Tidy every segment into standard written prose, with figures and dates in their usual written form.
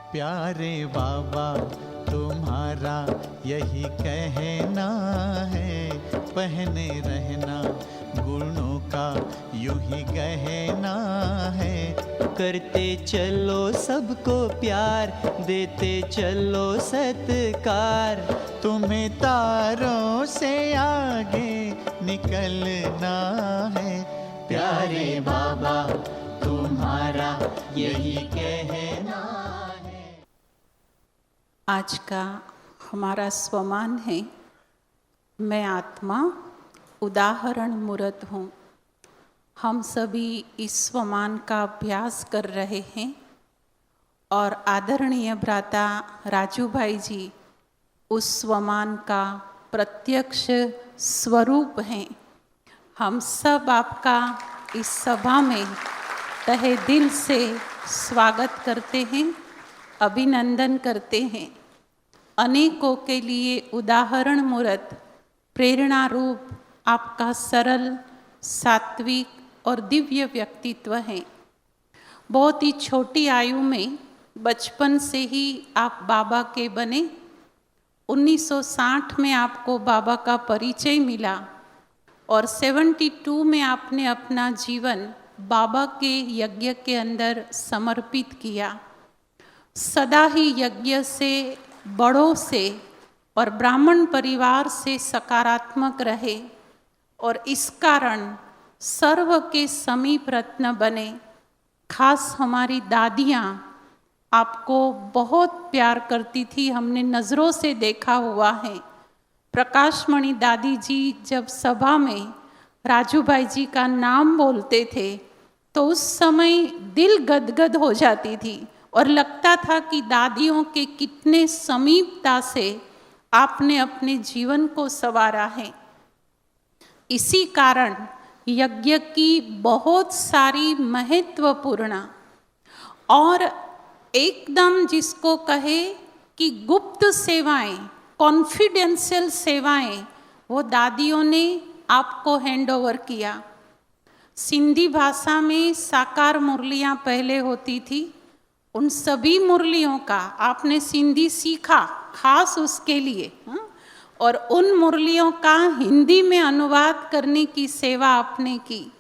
प्यारे बाबा तुम्हारा यही कहना है, पहने रहना गुणों का यूं ही गहना है। करते चलो सबको प्यार, देते चलो सत्कार। तुम्हें तारों से आगे निकलना है। प्यारे बाबा तुम्हारा यही कहना है। आज का हमारा स्वमान है, मैं आत्मा उदाहरण मूर्त हूँ। हम सभी इस स्वमान का अभ्यास कर रहे हैं और आदरणीय भ्राता राजू भाई जी उस स्वमान का प्रत्यक्ष स्वरूप हैं। हम सब आपका इस सभा में तहे दिल से स्वागत करते हैं, अभिनंदन करते हैं। अनेकों के लिए उदाहरण मूर्त प्रेरणा रूप आपका सरल, सात्विक और दिव्य व्यक्तित्व है। बहुत ही छोटी आयु में बचपन से ही आप बाबा के बने। 1960 में आपको बाबा का परिचय मिला और 72 में आपने अपना जीवन बाबा के यज्ञ के अंदर समर्पित किया। सदा ही यज्ञ से, बड़ों से और ब्राह्मण परिवार से सकारात्मक रहे और इस कारण सर्व के समीप रत्न बने। खास हमारी दादियाँ आपको बहुत प्यार करती थी, हमने नज़रों से देखा हुआ है। प्रकाशमणि दादी जी जब सभा में राजू भाई जी का नाम बोलते थे तो उस समय दिल गदगद हो जाती थी और लगता था कि दादियों के कितने समीपता से आपने अपने जीवन को संवारा है। इसी कारण यज्ञ की बहुत सारी महत्वपूर्ण और एकदम जिसको कहे कि गुप्त सेवाएं, कॉन्फिडेंशियल सेवाएं, वो दादियों ने आपको हैंड ओवर किया। सिंधी भाषा में साकार मुरलियाँ पहले होती थी, उन सभी मुरलियों का आपने सिंधी सीखा खास उसके लिए, और उन मुरलियों का हिंदी में अनुवाद करने की सेवा आपने की।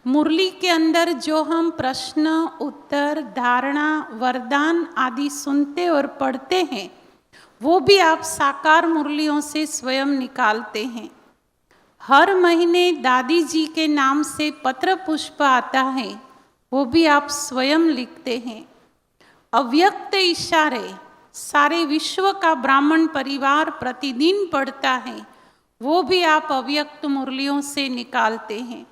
मुरली के अंदर जो हम प्रश्न, उत्तर, धारणा, वरदान आदि सुनते और पढ़ते हैं, वो भी आप साकार मुरलियों से स्वयं निकालते हैं। हर महीने दादी जी के नाम से पत्र पुष्प आता है, वो भी आप स्वयं लिखते हैं। अव्यक्त इशारे सारे विश्व का ब्राह्मण परिवार प्रतिदिन पढ़ता है, वो भी आप अव्यक्त मुरलियों से निकालते हैं।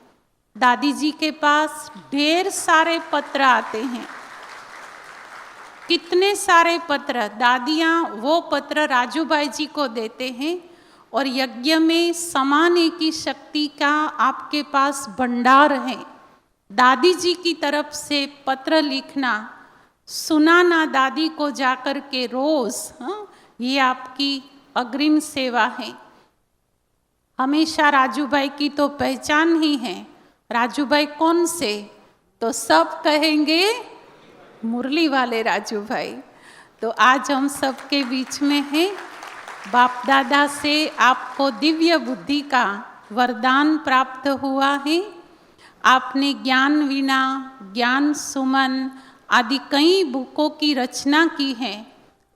दादी जी के पास ढेर सारे पत्र आते हैं, कितने सारे पत्र। दादियाँ वो पत्र राजू भाई जी को देते हैं और यज्ञ में समाने की शक्ति का आपके पास भंडार है। दादी जी की तरफ से पत्र लिखना, सुनाना दादी को जाकर के रोज, ये आपकी अग्रिम सेवा है। हमेशा राजू भाई की तो पहचान ही है। राजू भाई कौन से? तो सब कहेंगे मुरली वाले राजू भाई। तो आज हम सबके बीच में हैं। बाप दादा से आपको दिव्य बुद्धि का वरदान प्राप्त हुआ है। आपने ज्ञान वीणा, ज्ञान सुमन आदि कई बुकों की रचना की है।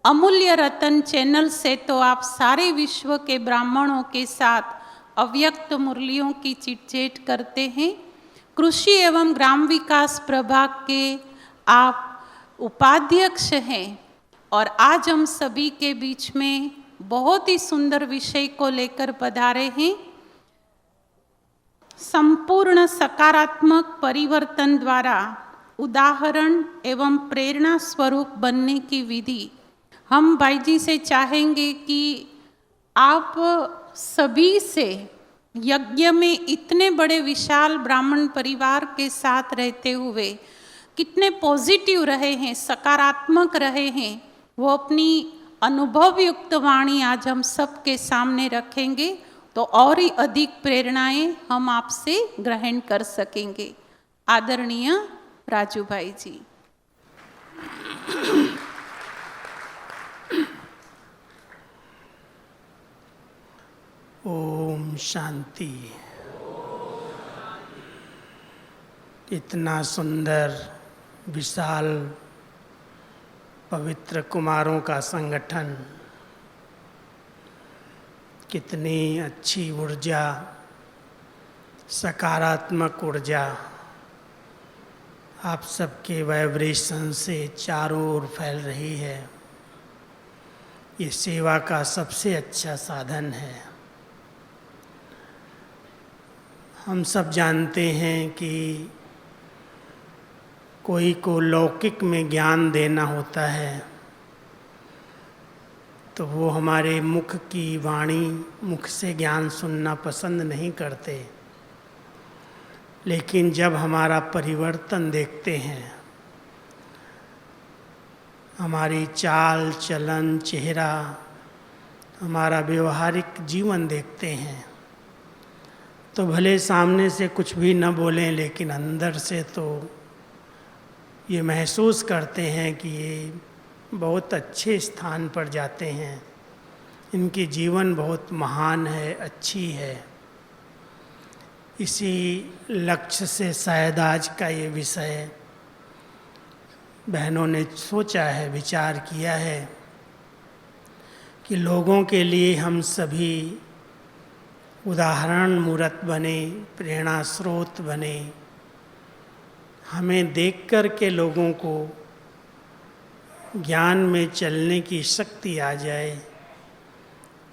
अमूल्य रतन चैनल से तो आप सारे विश्व के ब्राह्मणों के साथ अव्यक्त मुरलियों की चिटचेट करते हैं। कृषि एवं ग्राम विकास प्रभाग के आप उपाध्यक्ष हैं और आज हम सभी के बीच में बहुत ही सुंदर विषय को लेकर पधारे हैं। संपूर्ण सकारात्मक परिवर्तन द्वारा उदाहरण एवं प्रेरणा स्वरूप बनने की विधि। हम भाई जी से चाहेंगे कि आप सभी से यज्ञ में इतने बड़े विशाल ब्राह्मण परिवार के साथ रहते हुए कितने पॉजिटिव रहे हैं, सकारात्मक रहे हैं, वो अपनी अनुभव युक्त वाणी आज हम सबके सामने रखेंगे तो और ही अधिक प्रेरणाएं हम आपसे ग्रहण कर सकेंगे। आदरणीय राजू भाई जी। शांति। इतना सुंदर विशाल पवित्र कुमारों का संगठन, कितनी अच्छी ऊर्जा, सकारात्मक ऊर्जा आप सबके वाइब्रेशन से चारों ओर फैल रही है। ये सेवा का सबसे अच्छा साधन है। हम सब जानते हैं कि कोई को लौकिक में ज्ञान देना होता है तो वो हमारे मुख की वाणी, मुख से ज्ञान सुनना पसंद नहीं करते, लेकिन जब हमारा परिवर्तन देखते हैं, हमारी चाल चलन, चेहरा, हमारा व्यवहारिक जीवन देखते हैं, तो भले सामने से कुछ भी न बोलें, लेकिन अंदर से तो ये महसूस करते हैं कि ये बहुत अच्छे स्थान पर जाते हैं, इनकी जीवन बहुत महान है, अच्छी है। इसी लक्ष्य से शायद आज का ये विषय बहनों ने सोचा है, विचार किया है कि लोगों के लिए हम सभी उदाहरण मूर्त बने, प्रेरणा स्रोत बने। हमें देख कर के लोगों को ज्ञान में चलने की शक्ति आ जाए,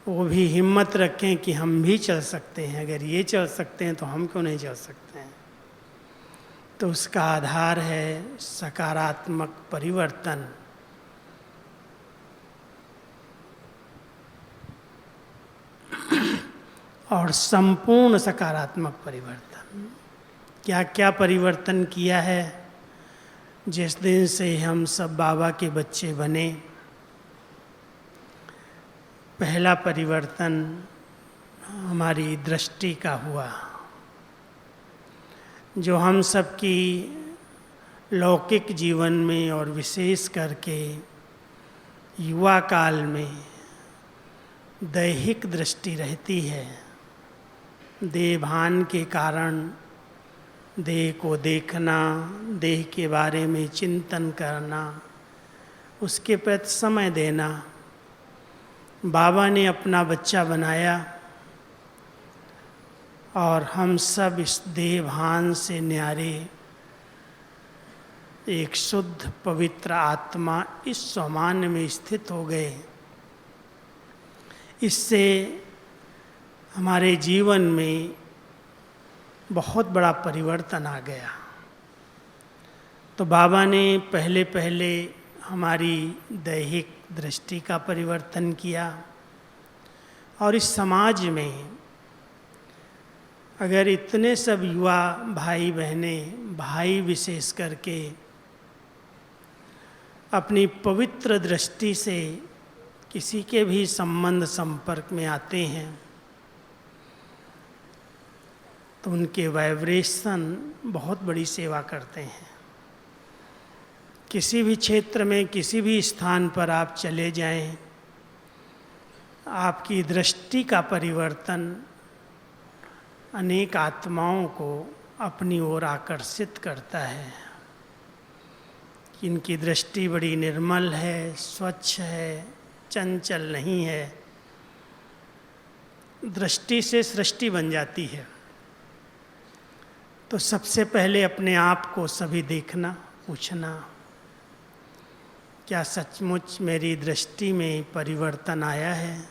वो भी हिम्मत रखें कि हम भी चल सकते हैं। अगर ये चल सकते हैं तो हम क्यों नहीं चल सकते हैं। तो उसका आधार है सकारात्मक परिवर्तन। और संपूर्ण सकारात्मक परिवर्तन। क्या क्या परिवर्तन किया है जिस दिन से हम सब बाबा के बच्चे बने। पहला परिवर्तन हमारी दृष्टि का हुआ, जो हम सबकी लौकिक जीवन में और विशेष करके युवा काल में दैहिक दृष्टि रहती है। देहभान के कारण देह को देखना, देह के बारे में चिंतन करना, उसके प्रति समय देना। बाबा ने अपना बच्चा बनाया और हम सब इस देहभान से न्यारे एक शुद्ध पवित्र आत्मा इस सामान्य में स्थित हो गए। इससे हमारे जीवन में बहुत बड़ा परिवर्तन आ गया। तो बाबा ने पहले पहले हमारी दैहिक दृष्टि का परिवर्तन किया। और इस समाज में अगर इतने सब युवा भाई बहनें, भाई विशेष करके अपनी पवित्र दृष्टि से किसी के भी संबंध संपर्क में आते हैं तो उनके वाइब्रेशन बहुत बड़ी सेवा करते हैं। किसी भी क्षेत्र में, किसी भी स्थान पर आप चले जाएं, आपकी दृष्टि का परिवर्तन अनेक आत्माओं को अपनी ओर आकर्षित करता है। इनकी दृष्टि बड़ी निर्मल है, स्वच्छ है, चंचल नहीं है। दृष्टि से सृष्टि बन जाती है। तो सबसे पहले अपने आप को सभी देखना, पूछना, क्या सचमुच मेरी दृष्टि में परिवर्तन आया है,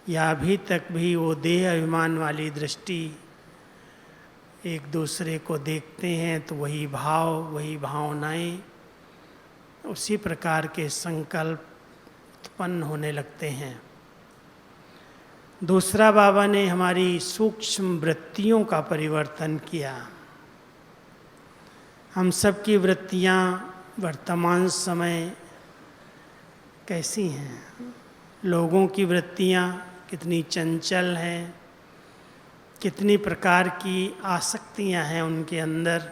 या अभी तक भी वो देह अभिमान वाली दृष्टि, एक दूसरे को देखते हैं तो वही भाव, वही भावनाएं, उसी प्रकार के संकल्प उत्पन्न होने लगते हैं। दूसरा, बाबा ने हमारी सूक्ष्म वृत्तियों का परिवर्तन किया। हम सब की वृत्तियाँ वर्तमान समय कैसी हैं? लोगों की वृत्तियाँ कितनी चंचल हैं, कितनी प्रकार की आसक्तियाँ हैं उनके अंदर।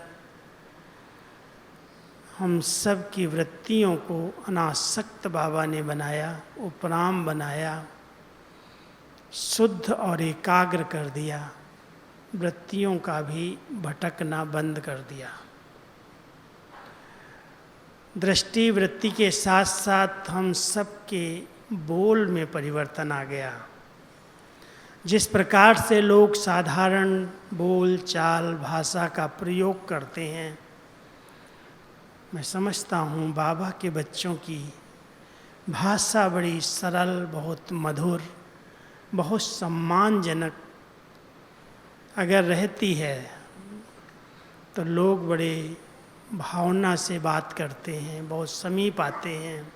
हम सब की वृत्तियों को अनासक्त बाबा ने बनाया, उपराम बनाया, शुद्ध और एकाग्र कर दिया, वृत्तियों का भी भटकना बंद कर दिया। दृष्टि वृत्ति के साथ साथ हम सबके बोल में परिवर्तन आ गया। जिस प्रकार से लोग साधारण बोल चाल भाषा का प्रयोग करते हैं, मैं समझता हूँ बाबा के बच्चों की भाषा बड़ी सरल, बहुत मधुर, बहुत सम्मानजनक अगर रहती है तो लोग बड़े भावना से बात करते हैं, बहुत समीप आते हैं।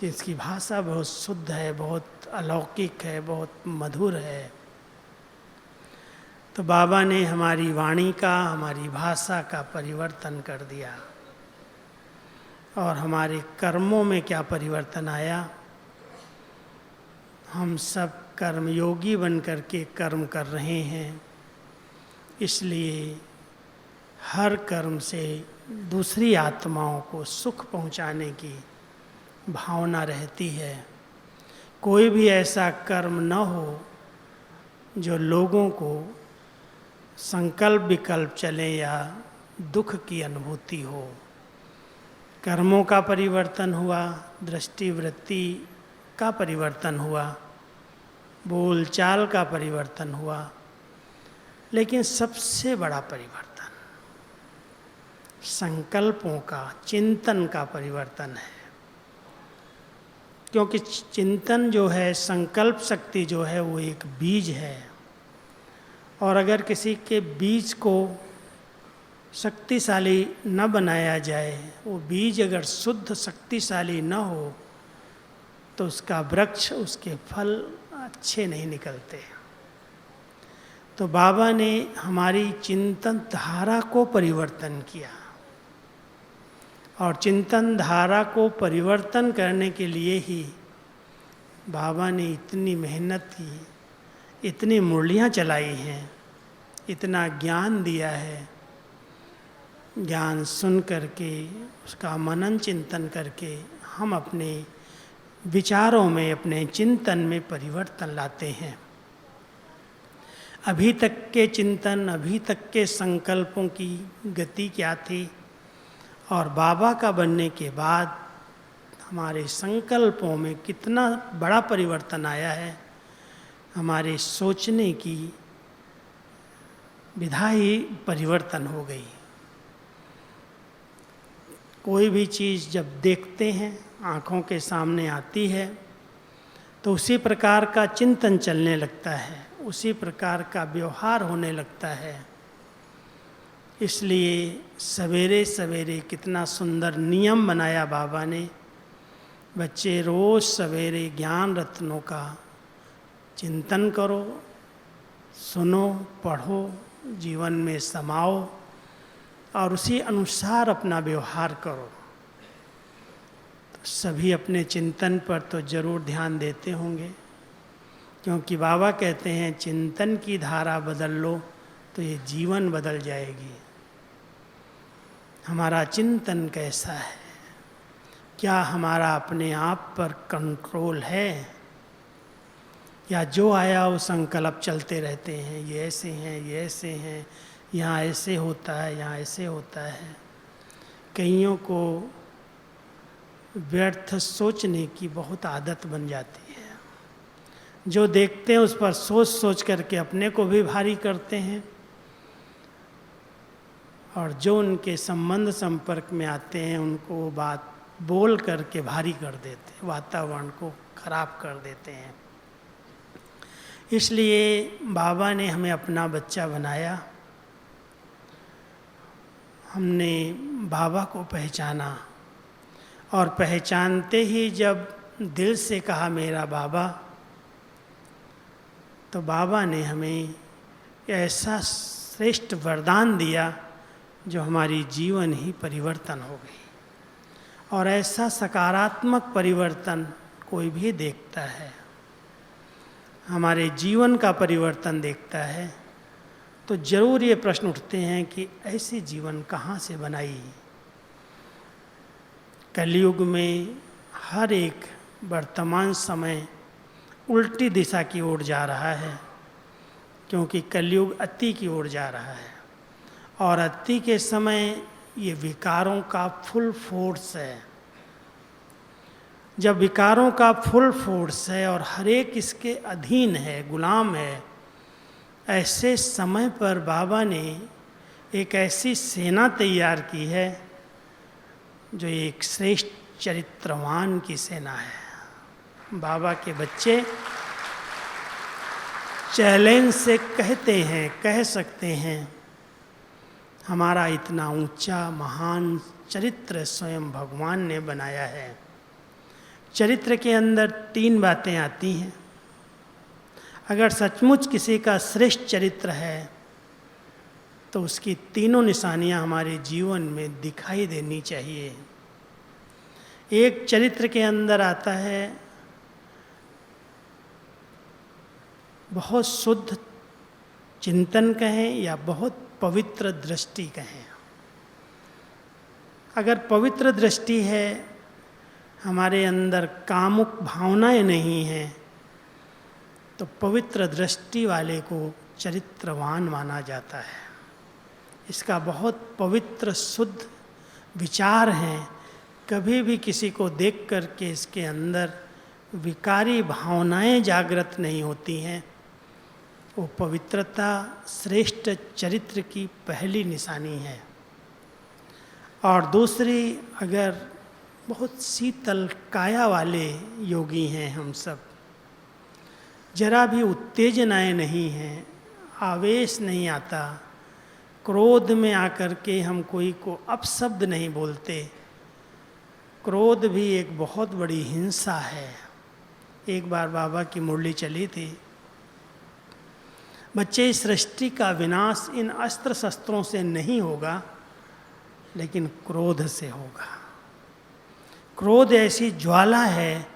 जिसकी भाषा बहुत शुद्ध है, बहुत अलौकिक है, बहुत मधुर है। तो बाबा ने हमारी वाणी का, हमारी भाषा का परिवर्तन कर दिया। और हमारे कर्मों में क्या परिवर्तन आया? हम सब कर्मयोगी बन कर के कर्म कर रहे हैं, इसलिए हर कर्म से दूसरी आत्माओं को सुख पहुंचाने की भावना रहती है। कोई भी ऐसा कर्म न हो जो लोगों को संकल्प विकल्प चले या दुख की अनुभूति हो। कर्मों का परिवर्तन हुआ, दृष्टि वृत्ति का परिवर्तन हुआ, बोल चाल का परिवर्तन हुआ, लेकिन सबसे बड़ा परिवर्तन संकल्पों का, चिंतन का परिवर्तन है। क्योंकि चिंतन जो है, संकल्प शक्ति जो है, वो एक बीज है। और अगर किसी के बीज को शक्तिशाली न बनाया जाए, वो बीज अगर शुद्ध शक्तिशाली न हो तो उसका वृक्ष, उसके फल अच्छे नहीं निकलते। तो बाबा ने हमारी चिंतन धारा को परिवर्तन किया। और चिंतन धारा को परिवर्तन करने के लिए ही बाबा ने इतनी मेहनत की, इतनी मुरलियाँ चलाई हैं, इतना ज्ञान दिया है। ज्ञान सुन करके, उसका मनन चिंतन करके हम अपने विचारों में, अपने चिंतन में परिवर्तन लाते हैं। अभी तक के चिंतन, अभी तक के संकल्पों की गति क्या थी, और बाबा का बनने के बाद हमारे संकल्पों में कितना बड़ा परिवर्तन आया है। हमारे सोचने की विधा ही परिवर्तन हो गई। कोई भी चीज़ जब देखते हैं, आँखों के सामने आती है, तो उसी प्रकार का चिंतन चलने लगता है, उसी प्रकार का व्यवहार होने लगता है। इसलिए सवेरे सवेरे कितना सुंदर नियम बनाया बाबा ने। बच्चे रोज़ सवेरे ज्ञान रत्नों का चिंतन करो, सुनो, पढ़ो, जीवन में समाओ और उसी अनुसार अपना व्यवहार करो। तो सभी अपने चिंतन पर तो जरूर ध्यान देते होंगे, क्योंकि बाबा कहते हैं चिंतन की धारा बदल लो तो ये जीवन बदल जाएगी। हमारा चिंतन कैसा है? क्या हमारा अपने आप पर कंट्रोल है, या जो आया वो संकल्प चलते रहते हैं? ये ऐसे हैं, ये ऐसे हैं, यहाँ ऐसे होता है, यहाँ ऐसे होता है। कईयों को व्यर्थ सोचने की बहुत आदत बन जाती है। जो देखते हैं उस पर सोच सोच करके अपने को भी भारी करते हैं, और जो उनके संबंध संपर्क में आते हैं उनको वो बात बोल करके भारी कर देते हैं, वातावरण को खराब कर देते हैं। इसलिए बाबा ने हमें अपना बच्चा बनाया। हमने बाबा को पहचाना, और पहचानते ही जब दिल से कहा मेरा बाबा, तो बाबा ने हमें ऐसा श्रेष्ठ वरदान दिया जो हमारी जीवन ही परिवर्तन हो गई। और ऐसा सकारात्मक परिवर्तन कोई भी देखता है, हमारे जीवन का परिवर्तन देखता है, तो जरूर ये प्रश्न उठते हैं कि ऐसे जीवन कहाँ से बनाई। कलयुग में हर एक वर्तमान समय उल्टी दिशा की ओर जा रहा है, क्योंकि कलयुग अति की ओर जा रहा है। और अति के समय ये विकारों का फुल फोर्स है। जब विकारों का फुल फोर्स है और हर एक इसके अधीन है, गुलाम है, ऐसे समय पर बाबा ने एक ऐसी सेना तैयार की है जो एक श्रेष्ठ चरित्रवान की सेना है। बाबा के बच्चे चैलेंज से कहते हैं, कह सकते हैं, हमारा इतना ऊंचा महान चरित्र स्वयं भगवान ने बनाया है। चरित्र के अंदर 3 बातें आती हैं। अगर सचमुच किसी का श्रेष्ठ चरित्र है तो उसकी तीनों निशानियां हमारे जीवन में दिखाई देनी चाहिए। एक चरित्र के अंदर आता है बहुत शुद्ध चिंतन कहें या बहुत पवित्र दृष्टि कहें। अगर पवित्र दृष्टि है, हमारे अंदर कामुक भावनाएं नहीं हैं, तो पवित्र दृष्टि वाले को चरित्रवान माना जाता है। इसका बहुत पवित्र शुद्ध विचार हैं। कभी भी किसी को देख कर के इसके अंदर विकारी भावनाएं जागृत नहीं होती हैं। वो पवित्रता श्रेष्ठ चरित्र की पहली निशानी है। और दूसरी, अगर बहुत शीतल काया वाले योगी हैं हम सब, जरा भी उत्तेजनाएं नहीं हैं, आवेश नहीं आता, क्रोध में आकर के हम कोई को अपशब्द नहीं बोलते। क्रोध भी एक बहुत बड़ी हिंसा है। एक बार बाबा की मुरली चली थी, बच्चे, इस सृष्टि का विनाश इन अस्त्र शस्त्रों से नहीं होगा, लेकिन क्रोध से होगा। क्रोध ऐसी ज्वाला है,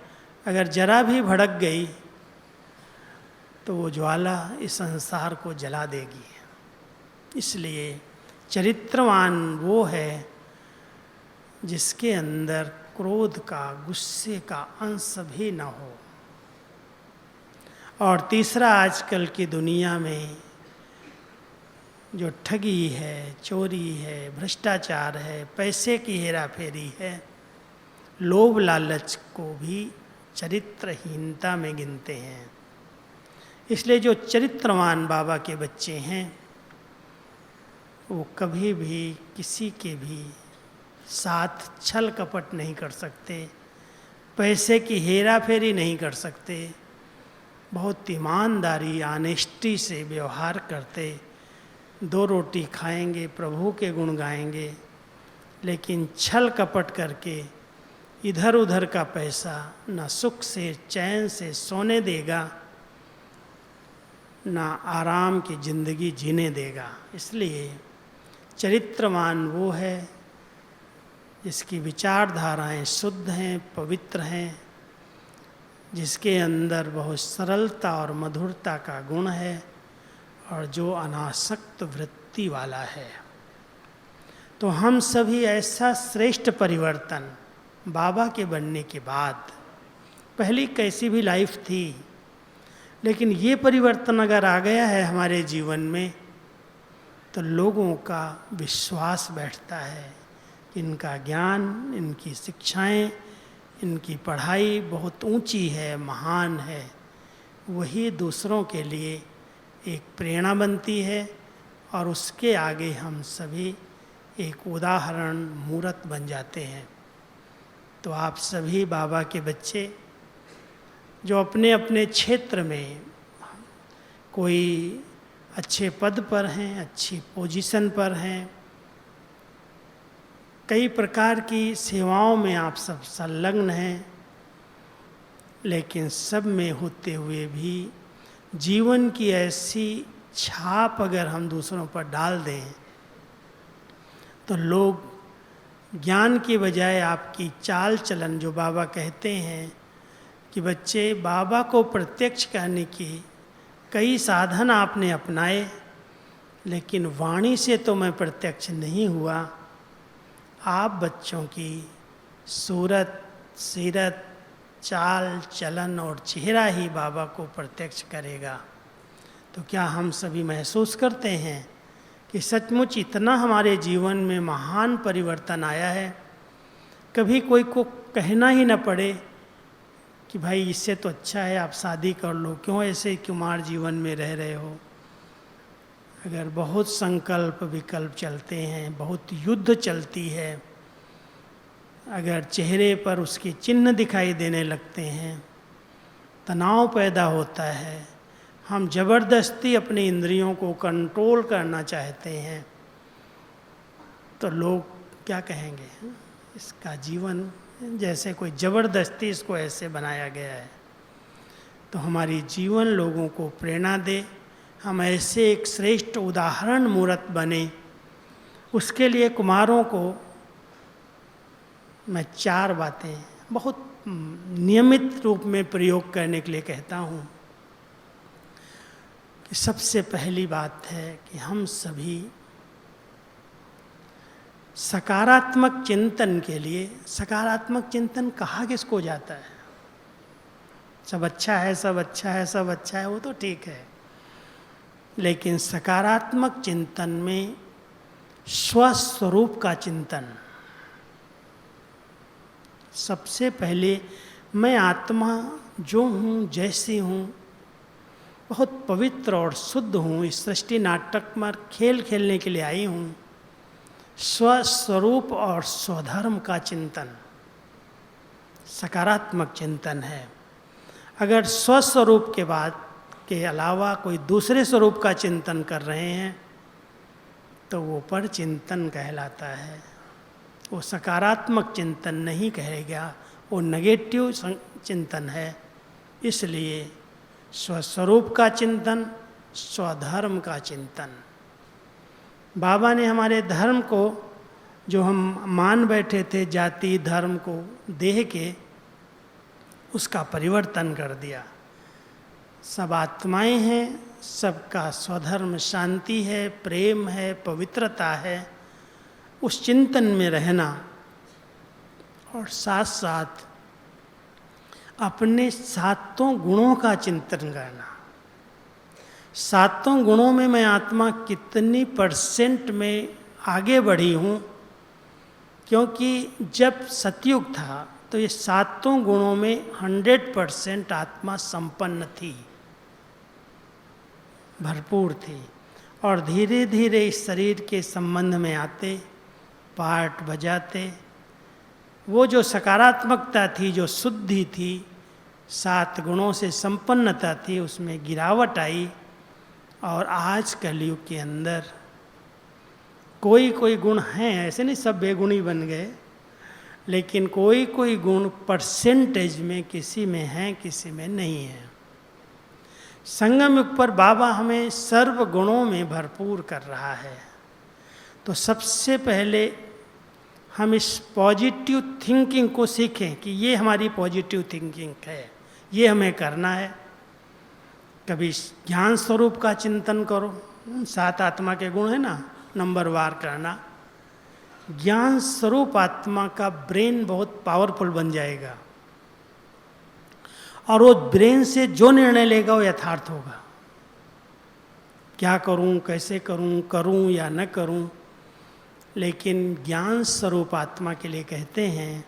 अगर जरा भी भड़क गई तो वो ज्वाला इस संसार को जला देगी। इसलिए चरित्रवान वो है जिसके अंदर क्रोध का, गुस्से का अंश भी न हो। और तीसरा, आजकल की दुनिया में जो ठगी है, चोरी है, भ्रष्टाचार है, पैसे की हेरा फेरी है, लोभ लालच को भी चरित्रहीनता में गिनते हैं। इसलिए जो चरित्रवान बाबा के बच्चे हैं वो कभी भी किसी के भी साथ छल कपट नहीं कर सकते, पैसे की हेरा फेरी नहीं कर सकते, बहुत ईमानदारी, ऑनेस्टी से व्यवहार करते, 2 रोटी खाएंगे, प्रभु के गुण गाएंगे, लेकिन छल कपट करके इधर उधर का पैसा न सुख से चैन से सोने देगा, ना आराम की जिंदगी जीने देगा। इसलिए चरित्रवान वो है जिसकी विचारधाराएं शुद्ध हैं, पवित्र हैं, जिसके अंदर बहुत सरलता और मधुरता का गुण है और जो अनासक्त वृत्ति वाला है। तो हम सभी ऐसा श्रेष्ठ परिवर्तन बाबा के बनने के बाद, पहली कैसी भी लाइफ थी, लेकिन ये परिवर्तन अगर आ गया है हमारे जीवन में तो लोगों का विश्वास बैठता है कि इनका ज्ञान, इनकी शिक्षाएं, इनकी पढ़ाई बहुत ऊंची है, महान है। वही दूसरों के लिए एक प्रेरणा बनती है और उसके आगे हम सभी एक उदाहरण, मूरत बन जाते हैं। तो आप सभी बाबा के बच्चे जो अपने अपने क्षेत्र में कोई अच्छे पद पर हैं, अच्छी पोजीशन पर हैं, कई प्रकार की सेवाओं में आप सब संलग्न हैं, लेकिन सब में होते हुए भी जीवन की ऐसी छाप अगर हम दूसरों पर डाल दें तो लोग ज्ञान की बजाय आपकी चाल चलन, जो बाबा कहते हैं कि बच्चे, बाबा को प्रत्यक्ष करने की कई साधन आपने अपनाए, लेकिन वाणी से तो मैं प्रत्यक्ष नहीं हुआ। आप बच्चों की सूरत, सीरत, चाल चलन और चेहरा ही बाबा को प्रत्यक्ष करेगा। तो क्या हम सभी महसूस करते हैं कि सचमुच इतना हमारे जीवन में महान परिवर्तन आया है? कभी कोई को कहना ही न पड़े कि भाई इससे तो अच्छा है आप शादी कर लो, क्यों ऐसे कुमार जीवन में रह रहे हो। अगर बहुत संकल्प विकल्प चलते हैं, बहुत युद्ध चलती है, अगर चेहरे पर उसके चिन्ह दिखाई देने लगते हैं, तनाव पैदा होता है, हम जबरदस्ती अपनी इंद्रियों को कंट्रोल करना चाहते हैं, तो लोग क्या कहेंगे? इसका जीवन जैसे कोई ज़बरदस्ती इसको ऐसे बनाया गया है। तो हमारी जीवन लोगों को प्रेरणा दे, हम ऐसे एक श्रेष्ठ उदाहरण मूर्त बने। उसके लिए कुमारों को मैं 4 बातें बहुत नियमित रूप में प्रयोग करने के लिए कहता हूँ। कि सबसे पहली बात है कि हम सभी सकारात्मक चिंतन के लिए, सकारात्मक चिंतन कहा किसको जाता है? सब अच्छा है, सब अच्छा है, सब अच्छा है, वो तो ठीक है, लेकिन सकारात्मक चिंतन में स्वस्वरूप का चिंतन। सबसे पहले मैं आत्मा जो हूँ, जैसी हूँ, बहुत पवित्र और शुद्ध हूँ, इस सृष्टि नाटक में खेल खेलने के लिए आई हूँ। स्वस्वरूप और स्वधर्म का चिंतन सकारात्मक चिंतन है। अगर स्वस्वरूप के बाद के अलावा कोई दूसरे स्वरूप का चिंतन कर रहे हैं तो वो पर चिंतन कहलाता है, वो सकारात्मक चिंतन नहीं कहेगा, वो नेगेटिव चिंतन है। इसलिए स्वस्वरूप का चिंतन, स्वधर्म का चिंतन। बाबा ने हमारे धर्म को, जो हम मान बैठे थे जाति धर्म को, देह के, उसका परिवर्तन कर दिया। सब आत्माएं हैं, सबका स्वधर्म शांति है, प्रेम है, पवित्रता है। उस चिंतन में रहना और साथ साथ अपने 7 गुणों का चिंतन करना। 7 गुणों में मैं आत्मा कितनी % में आगे बढ़ी हूँ, क्योंकि जब सतयुग था तो ये 7 गुणों में 100% आत्मा संपन्न थी, भरपूर थी। और धीरे धीरे इस शरीर के संबंध में आते, पार्ट बजाते, वो जो सकारात्मकता थी, जो शुद्धि थी, 7 गुणों से संपन्नता थी, उसमें गिरावट आई। और आज कलयुग के अंदर कोई कोई गुण हैं, ऐसे नहीं सब बेगुणी बन गए, लेकिन कोई कोई गुण % में किसी में हैं, किसी में नहीं है। संगम युग पर बाबा हमें सर्व गुणों में भरपूर कर रहा है। तो सबसे पहले हम इस पॉजिटिव थिंकिंग को सीखें कि ये हमारी पॉजिटिव थिंकिंग है, ये हमें करना है। कभी ज्ञान स्वरूप का चिंतन करो, 7 आत्मा के गुण है ना, नंबरवार करना। ज्ञान स्वरूप आत्मा का ब्रेन बहुत पावरफुल बन जाएगा और वो ब्रेन से जो निर्णय लेगा वो यथार्थ होगा। क्या करूं, कैसे करूं, करूं या न करूं। लेकिन ज्ञान स्वरूप आत्मा के लिए कहते हैं,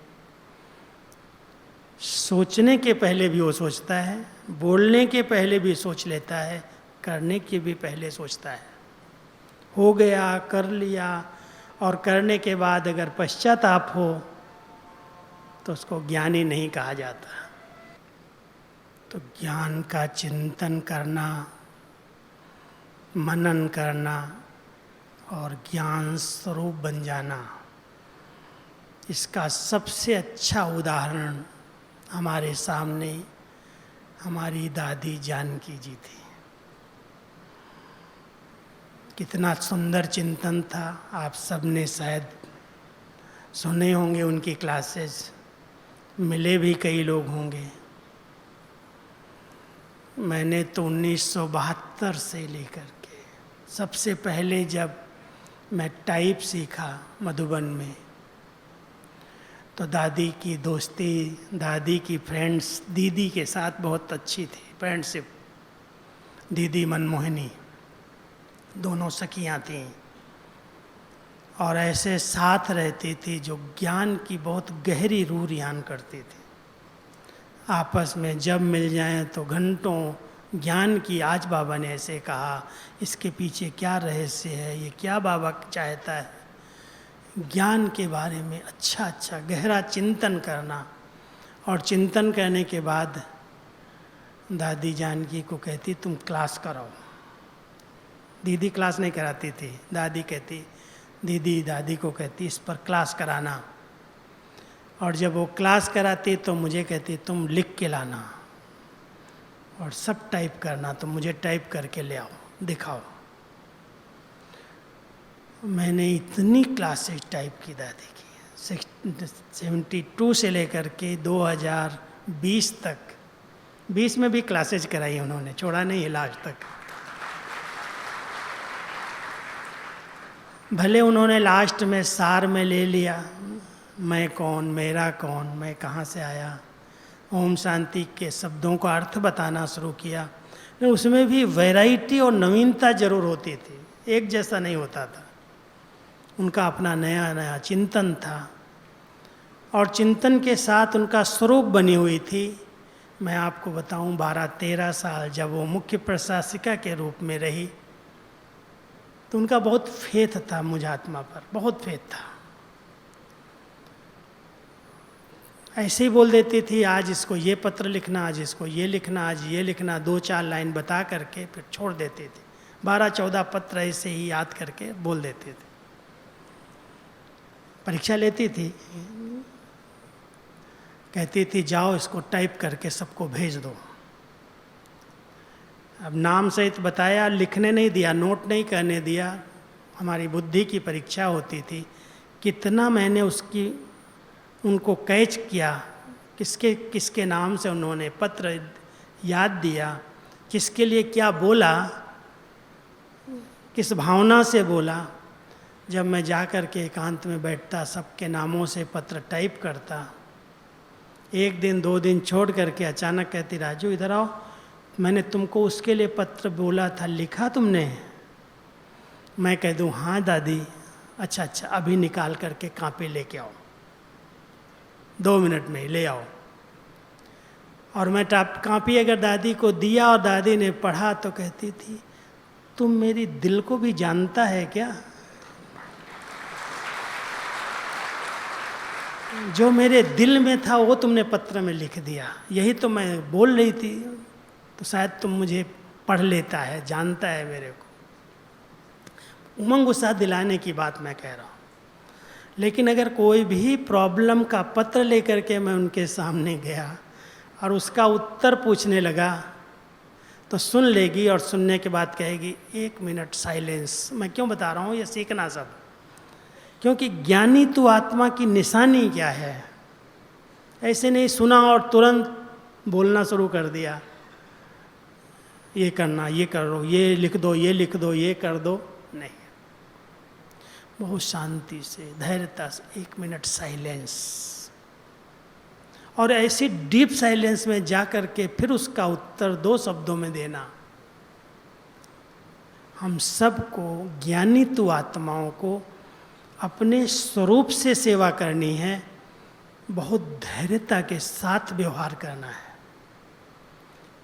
सोचने के पहले भी वो सोचता है, बोलने के पहले भी सोच लेता है, करने के भी पहले सोचता है। हो गया, कर लिया, और करने के बाद अगर पश्चाताप हो तो उसको ज्ञानी नहीं कहा जाता। तो ज्ञान का चिंतन करना, मनन करना और ज्ञान स्वरूप बन जाना, इसका सबसे अच्छा उदाहरण हमारे सामने हमारी दादी जानकी जी थी। कितना सुंदर चिंतन था, आप सबने शायद सुने होंगे उनकी क्लासेस, मिले भी कई लोग होंगे। मैंने तो 1972 से लेकर के सबसे पहले जब मैं टाइप सीखा मधुबन में, तो दादी की दोस्ती, दादी की फ्रेंड्स दीदी के साथ बहुत अच्छी थी, फ्रेंडशिप। दीदी मनमोहिनी, दोनों सखियाँ थीं और ऐसे साथ रहती थी जो ज्ञान की बहुत गहरी रूह रियान करती थी। आपस में जब मिल जाएं तो घंटों ज्ञान की, आज बाबा ने ऐसे कहा, इसके पीछे क्या रहस्य है, ये क्या बाबा चाहता है, ज्ञान के बारे में अच्छा गहरा चिंतन करना। और चिंतन करने के बाद दादी जानकी को कहती तुम क्लास कराओ। दीदी क्लास नहीं कराती थी, दादी कहती, दीदी दादी को कहती इस पर क्लास कराना। और जब वो क्लास कराती तो मुझे कहती तुम लिख के लाना और सब टाइप करना, तो मुझे टाइप करके ले आओ, दिखाओ। मैंने इतनी क्लासेस टाइप की दादी की, 72 से लेकर के 2020 तक, 20 में भी क्लासेज कराई उन्होंने, छोड़ा नहीं है लास्ट तक। भले उन्होंने लास्ट में सार में ले लिया, मैं कौन, मेरा कौन, मैं कहाँ से आया, ओम शांति के शब्दों का अर्थ बताना शुरू किया, लेकिन उसमें भी वैरायटी और नवीनता जरूर होती थी, एक जैसा नहीं होता था। उनका अपना नया नया चिंतन था और चिंतन के साथ उनका स्वरूप बनी हुई थी। मैं आपको बताऊं 12-13 साल जब वो मुख्य प्रशासिका के रूप में रही तो उनका बहुत फेथ था मुझ आत्मा पर, बहुत फेथ था। ऐसे ही बोल देती थी आज इसको ये पत्र लिखना, आज इसको ये लिखना, आज ये लिखना, 2-4 लाइन बता करके फिर छोड़ देती थी। 12-14 पत्र ऐसे ही याद करके बोल देती थी। परीक्षा लेती थी, कहती थी जाओ इसको टाइप करके सबको भेज दो। अब नाम सहित बताया, लिखने नहीं दिया, नोट नहीं करने दिया। हमारी बुद्धि की परीक्षा होती थी, कितना मैंने उनको कैच किया, किसके किसके नाम से उन्होंने पत्र याद दिया, किसके लिए क्या बोला, किस भावना से बोला। जब मैं जा कर के एकांत में बैठता, सबके नामों से पत्र टाइप करता, 1 दिन 2 दिन छोड़ करके अचानक कहती राजू इधर आओ, मैंने तुमको उसके लिए पत्र बोला था, लिखा तुमने? मैं कह दूँ हाँ दादी, अच्छा अभी निकाल करके कापी लेके आओ, 2 मिनट में ले आओ। और मैं कापी अगर दादी को दिया और दादी ने पढ़ा तो कहती थी तुम मेरी दिल को भी जानता है क्या? जो मेरे दिल में था वो तुमने पत्र में लिख दिया, यही तो मैं बोल रही थी, तो शायद तुम मुझे पढ़ लेता है, जानता है मेरे को। उमंग उत्साह दिलाने की बात मैं कह रहा हूँ। लेकिन अगर कोई भी प्रॉब्लम का पत्र लेकर के मैं उनके सामने गया और उसका उत्तर पूछने लगा तो सुन लेगी और सुनने के बाद कहेगी 1 मिनट साइलेंस। मैं क्यों बता रहा हूँ ये सीखना सब, क्योंकि ज्ञानी तू आत्मा की निशानी क्या है। ऐसे नहीं सुना और तुरंत बोलना शुरू कर दिया, ये करना, ये करो, ये लिख दो, ये लिख दो, ये कर दो, नहीं। बहुत शांति से, धैर्यता से 1 मिनट साइलेंस, और ऐसी डीप साइलेंस में जा कर के फिर उसका उत्तर 2 शब्दों में देना। हम सबको, ज्ञानी तू आत्माओं को अपने स्वरूप से सेवा करनी है, बहुत धैर्यता के साथ व्यवहार करना है।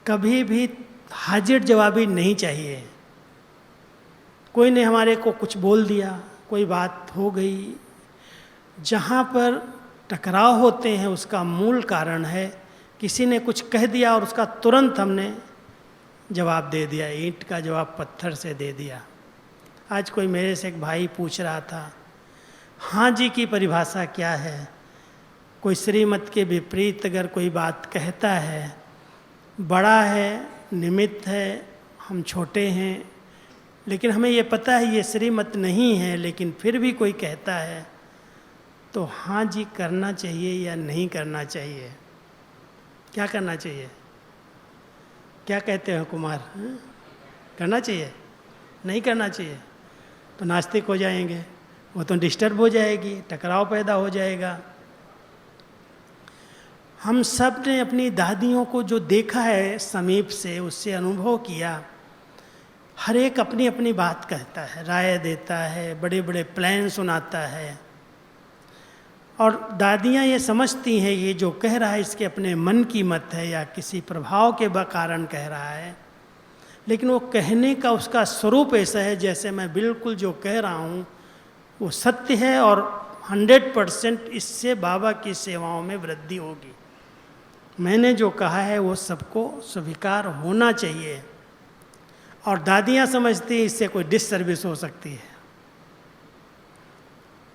कभी भी हाजिर जवाबी नहीं चाहिए। कोई ने हमारे को कुछ बोल दिया, कोई बात हो गई, जहाँ पर टकराव होते हैं उसका मूल कारण है किसी ने कुछ कह दिया और उसका तुरंत हमने जवाब दे दिया, ईंट का जवाब पत्थर से दे दिया। आज कोई मेरे से एक भाई पूछ रहा था हाँ जी की परिभाषा क्या है। कोई श्रीमत के विपरीत अगर कोई बात कहता है, बड़ा है, निमित्त है, हम छोटे हैं, लेकिन हमें ये पता है ये श्रीमत नहीं है, लेकिन फिर भी कोई कहता है तो हाँ जी करना चाहिए या नहीं करना चाहिए? क्या करना चाहिए? क्या कहते हैं कुमार? करना चाहिए? नहीं करना चाहिए तो नास्तिक हो जाएंगे, वो तो डिस्टर्ब हो जाएगी, टकराव पैदा हो जाएगा। हम सब ने अपनी दादियों को जो देखा है समीप से, उससे अनुभव किया, हर एक अपनी अपनी बात कहता है, राय देता है, बड़े बड़े प्लान सुनाता है। और दादियाँ ये समझती हैं ये जो कह रहा है इसके अपने मन की मत है या किसी प्रभाव के कारण कह रहा है, लेकिन वो कहने का उसका स्वरूप ऐसा है जैसे मैं बिल्कुल जो कह रहा हूँ वो सत्य है और 100% इससे बाबा की सेवाओं में वृद्धि होगी। मैंने जो कहा है वो सबको स्वीकार होना चाहिए। और दादियाँ समझती हैं इससे कोई डिससर्विस हो सकती है,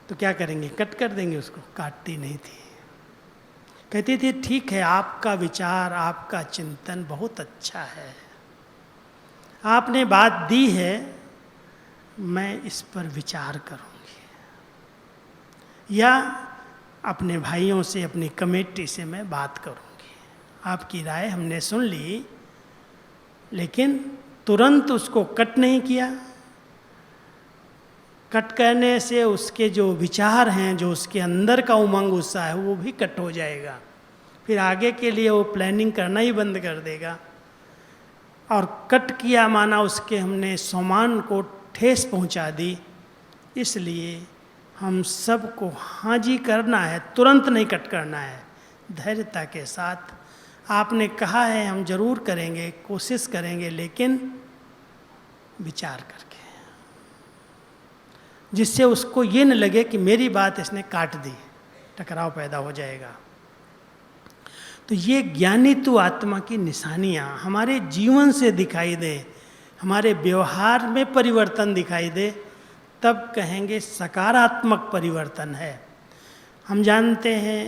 तो क्या करेंगे, कट कर देंगे उसको। काटती नहीं थी, कहती थी ठीक है, आपका विचार, आपका चिंतन बहुत अच्छा है, आपने बात दी है, मैं इस पर विचार करूंगी, या अपने भाइयों से, अपनी कमेटी से मैं बात करूंगी। आपकी राय हमने सुन ली, लेकिन तुरंत उसको कट नहीं किया। कट करने से उसके जो विचार हैं, जो उसके अंदर का उमंग उत्साह है, वो भी कट हो जाएगा। फिर आगे के लिए वो प्लानिंग करना ही बंद कर देगा। और कट किया माना उसके हमने सम्मान को ठेस पहुंचा दी। इसलिए हम सबको हाँ जी करना है, तुरंत नहीं कट करना है, धैर्यता के साथ। आपने कहा है हम जरूर करेंगे, कोशिश करेंगे, लेकिन विचार करके, जिससे उसको ये न लगे कि मेरी बात इसने काट दी, टकराव पैदा हो जाएगा। तो ये ज्ञानित्व आत्मा की निशानियाँ हमारे जीवन से दिखाई दे, हमारे व्यवहार में परिवर्तन दिखाई दे, तब कहेंगे सकारात्मक परिवर्तन है। हम जानते हैं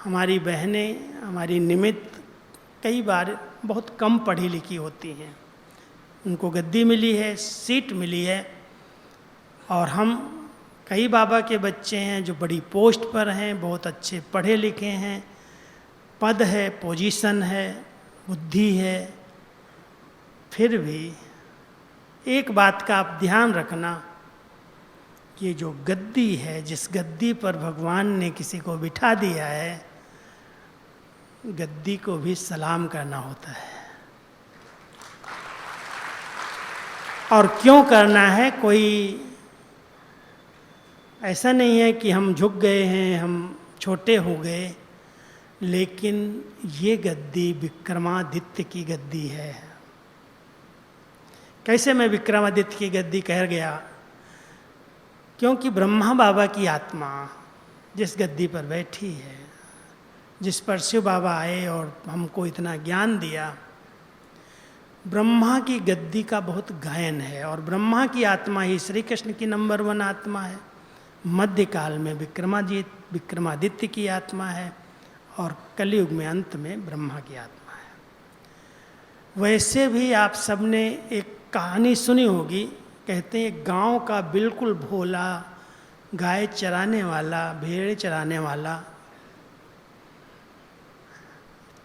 हमारी बहनें, हमारी निमित्त कई बार बहुत कम पढ़ी लिखी होती हैं, उनको गद्दी मिली है, सीट मिली है, और हम कई बाबा के बच्चे हैं जो बड़ी पोस्ट पर हैं, बहुत अच्छे पढ़े लिखे हैं, पद है, पोजीशन है, बुद्धि है। फिर भी एक बात का आप ध्यान रखना, ये जो गद्दी है, जिस गद्दी पर भगवान ने किसी को बिठा दिया है, गद्दी को भी सलाम करना होता है। और क्यों करना है? कोई ऐसा नहीं है कि हम झुक गए हैं, हम छोटे हो गए, लेकिन ये गद्दी विक्रमादित्य की गद्दी है। कैसे मैं विक्रमादित्य की गद्दी कह गया? क्योंकि ब्रह्मा बाबा की आत्मा जिस गद्दी पर बैठी है, जिस पर शिव बाबा आए और हमको इतना ज्ञान दिया, ब्रह्मा की गद्दी का बहुत गायन है। और ब्रह्मा की आत्मा ही श्री कृष्ण की नंबर 1 आत्मा है। मध्यकाल में विक्रमादित्य की आत्मा है, और कलयुग में अंत में ब्रह्मा की आत्मा है। वैसे भी आप सबने एक कहानी सुनी होगी, कहते हैं गांव का बिल्कुल भोला, गाय चराने वाला, भेड़ चराने वाला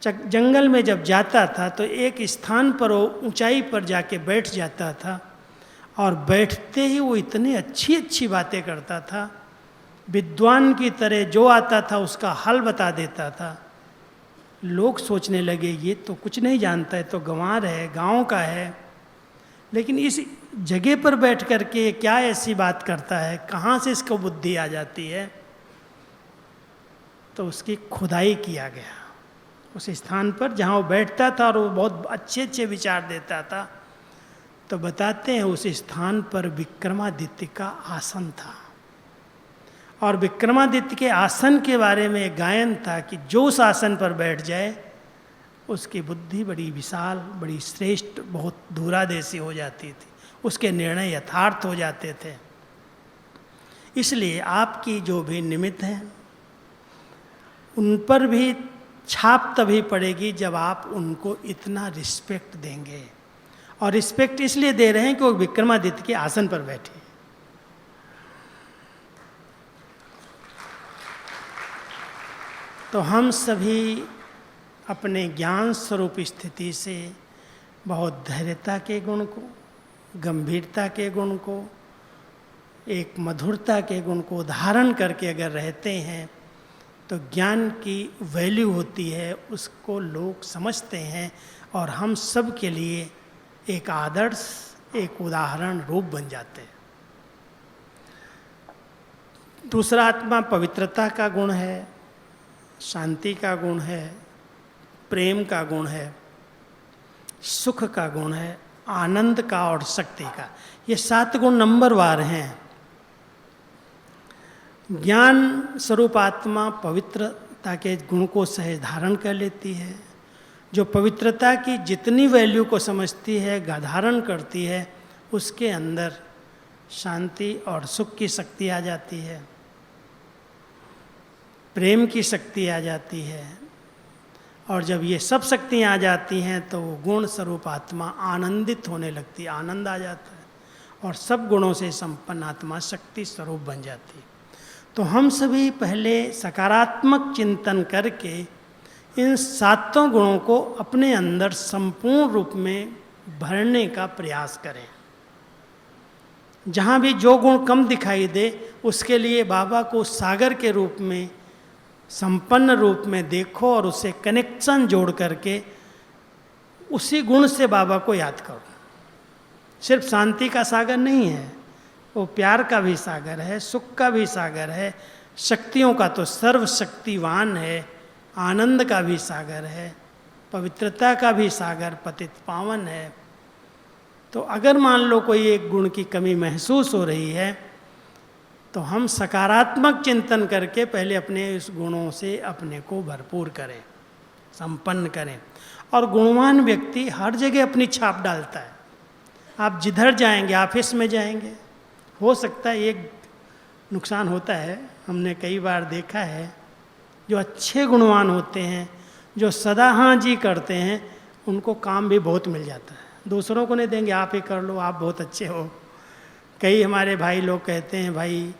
जंगल में जब जाता था तो एक स्थान पर वो ऊंचाई पर जाके बैठ जाता था, और बैठते ही वो इतनी अच्छी अच्छी बातें करता था, विद्वान की तरह जो आता था उसका हल बता देता था। लोग सोचने लगे ये तो कुछ नहीं जानता है, तो गंवार है, गांव का है, लेकिन इस जगह पर बैठ कर के क्या ऐसी बात करता है, कहाँ से इसको बुद्धि आ जाती है? तो उसकी खुदाई किया गया उस स्थान पर जहाँ वो बैठता था, और वो बहुत अच्छे अच्छे विचार देता था। तो बताते हैं उस स्थान पर विक्रमादित्य का आसन था, और विक्रमादित्य के आसन के बारे में गायन था कि जो उस आसन पर बैठ जाए उसकी बुद्धि बड़ी विशाल, बड़ी श्रेष्ठ, बहुत दूरादेशी हो जाती थी, उसके निर्णय यथार्थ हो जाते थे। इसलिए आपकी जो भी निमित्त हैं उन पर भी छाप तभी पड़ेगी जब आप उनको इतना रिस्पेक्ट देंगे। और रिस्पेक्ट इसलिए दे रहे हैं कि वो विक्रमादित्य के आसन पर बैठे। तो हम सभी अपने ज्ञान स्वरूप स्थिति से बहुत धैर्यता के गुण को, गंभीरता के गुण को, एक मधुरता के गुण को धारण करके अगर रहते हैं तो ज्ञान की वैल्यू होती है, उसको लोग समझते हैं और हम सब के लिए एक आदर्श, एक उदाहरण रूप बन जाते हैं। दूसरा आत्मा पवित्रता का गुण है, शांति का गुण है, प्रेम का गुण है, सुख का गुण है, आनंद का और शक्ति का। ये 7 गुण नंबरवार हैं। ज्ञान स्वरूप आत्मा पवित्रता के गुण को सहज धारण कर लेती है। जो पवित्रता की जितनी वैल्यू को समझती है, धारण करती है, उसके अंदर शांति और सुख की शक्ति आ जाती है, प्रेम की शक्ति आ जाती है। और जब ये सब शक्तियाँ आ जाती हैं तो वो गुण स्वरूप आत्मा आनंदित होने लगती है, आनंद आ जाता है और सब गुणों से संपन्न आत्मा शक्ति स्वरूप बन जाती है। तो हम सभी पहले सकारात्मक चिंतन करके इन 7 गुणों को अपने अंदर संपूर्ण रूप में भरने का प्रयास करें। जहाँ भी जो गुण कम दिखाई दे उसके लिए बाबा को सागर के रूप में, संपन्न रूप में देखो और उसे कनेक्शन जोड़ करके उसी गुण से बाबा को याद करो। सिर्फ शांति का सागर नहीं है, वो प्यार का भी सागर है, सुख का भी सागर है, शक्तियों का तो सर्वशक्तिवान है, आनंद का भी सागर है, पवित्रता का भी सागर पतित पावन है। तो अगर मान लो कोई एक गुण की कमी महसूस हो रही है तो हम सकारात्मक चिंतन करके पहले अपने इस गुणों से अपने को भरपूर करें, संपन्न करें। और गुणवान व्यक्ति हर जगह अपनी छाप डालता है। आप जिधर जाएंगे, ऑफिस में जाएंगे, हो सकता है एक नुकसान होता है, हमने कई बार देखा है, जो अच्छे गुणवान होते हैं, जो सदा हाँ जी करते हैं, उनको काम भी बहुत मिल जाता है। दूसरों को नहीं देंगे, आप ही कर लो, आप बहुत अच्छे हो। कई हमारे भाई लोग कहते हैं, भाई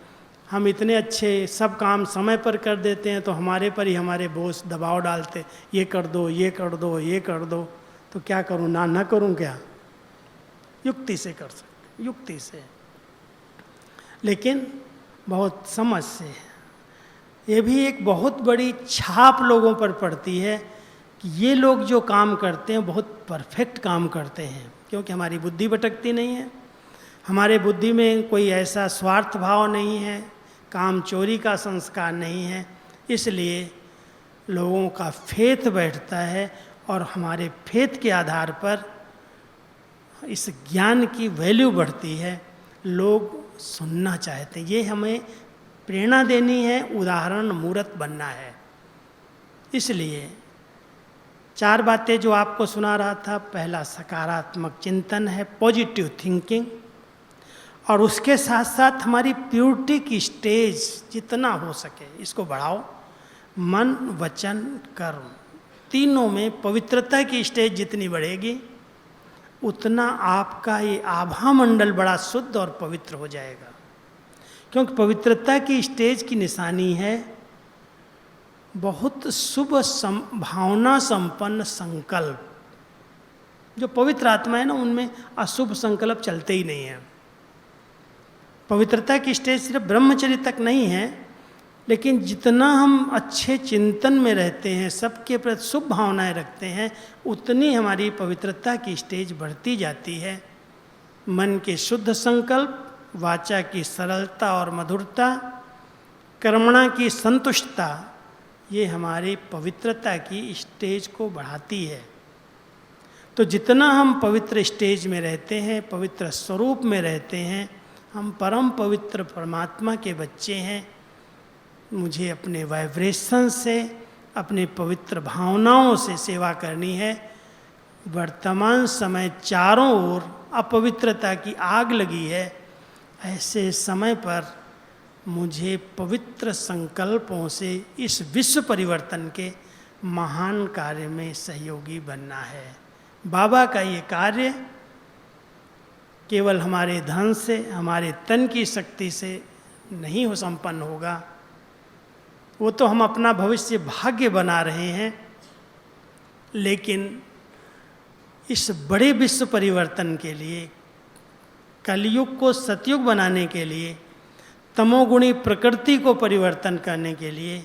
हम इतने अच्छे, सब काम समय पर कर देते हैं, तो हमारे पर ही हमारे बॉस दबाव डालते, ये कर दो, ये कर दो, ये कर दो। तो क्या करूँ, ना करूँ क्या? युक्ति से कर सकते, युक्ति से, लेकिन बहुत समझ से। ये भी एक बहुत बड़ी छाप लोगों पर पड़ती है कि ये लोग जो काम करते हैं बहुत परफेक्ट काम करते हैं, क्योंकि हमारी बुद्धि भटकती नहीं है, हमारे बुद्धि में कोई ऐसा स्वार्थ भाव नहीं है, काम चोरी का संस्कार नहीं है, इसलिए लोगों का फेथ बैठता है और हमारे फेथ के आधार पर इस ज्ञान की वैल्यू बढ़ती है, लोग सुनना चाहते हैं। ये हमें प्रेरणा देनी है, उदाहरण मूर्त बनना है। इसलिए 4 बातें जो आपको सुना रहा था, पहला सकारात्मक चिंतन है, पॉजिटिव थिंकिंग, और उसके साथ साथ हमारी प्योरिटी की स्टेज जितना हो सके इसको बढ़ाओ। मन, वचन, कर्म, तीनों में पवित्रता की स्टेज जितनी बढ़ेगी उतना आपका ये आभा मंडल बड़ा शुद्ध और पवित्र हो जाएगा। क्योंकि पवित्रता की स्टेज की निशानी है बहुत शुभ भावना संपन्न संकल्प। जो पवित्र आत्मा है ना, उनमें अशुभ संकल्प चलते ही नहीं हैं। पवित्रता की स्टेज सिर्फ ब्रह्मचर्य तक नहीं है, लेकिन जितना हम अच्छे चिंतन में रहते हैं, सबके प्रति शुभ भावनाएं रखते हैं, उतनी हमारी पवित्रता की स्टेज बढ़ती जाती है। मन के शुद्ध संकल्प, वाचा की सरलता और मधुरता, कर्मणा की संतुष्टता, ये हमारी पवित्रता की स्टेज को बढ़ाती है। तो जितना हम पवित्र स्टेज में रहते हैं, पवित्र स्वरूप में रहते हैं, हम परम पवित्र परमात्मा के बच्चे हैं। मुझे अपने वाइब्रेशन से, अपने पवित्र भावनाओं से सेवा करनी है। वर्तमान समय चारों ओर अपवित्रता की आग लगी है, ऐसे समय पर मुझे पवित्र संकल्पों से इस विश्व परिवर्तन के महान कार्य में सहयोगी बनना है। बाबा का ये कार्य केवल हमारे धन से, हमारे तन की शक्ति से नहीं हो संपन्न होगा, वो तो हम अपना भविष्य भाग्य बना रहे हैं, लेकिन इस बड़े विश्व परिवर्तन के लिए, कलयुग को सतयुग बनाने के लिए, तमोगुणी प्रकृति को परिवर्तन करने के लिए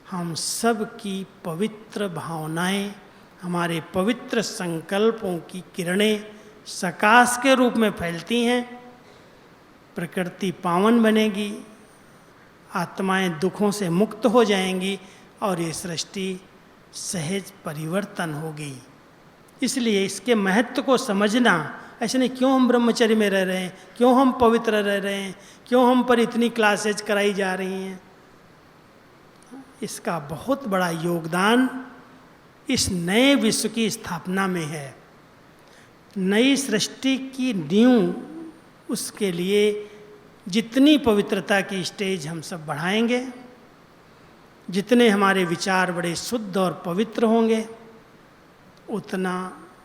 हम सब की पवित्र भावनाएं, हमारे पवित्र संकल्पों की किरणें सकाश के रूप में फैलती हैं, प्रकृति पावन बनेगी, आत्माएं दुखों से मुक्त हो जाएंगी और ये सृष्टि सहज परिवर्तन होगी। इसलिए इसके महत्व को समझना, ऐसे नहीं क्यों हम ब्रह्मचर्य में रह रहे हैं, क्यों हम पवित्र रह रहे हैं, क्यों हम पर इतनी क्लासेज कराई जा रही हैं, इसका बहुत बड़ा योगदान इस नए विश्व की स्थापना में है। नई सृष्टि की नींव, उसके लिए जितनी पवित्रता की स्टेज हम सब बढ़ाएंगे, जितने हमारे विचार बड़े शुद्ध और पवित्र होंगे, उतना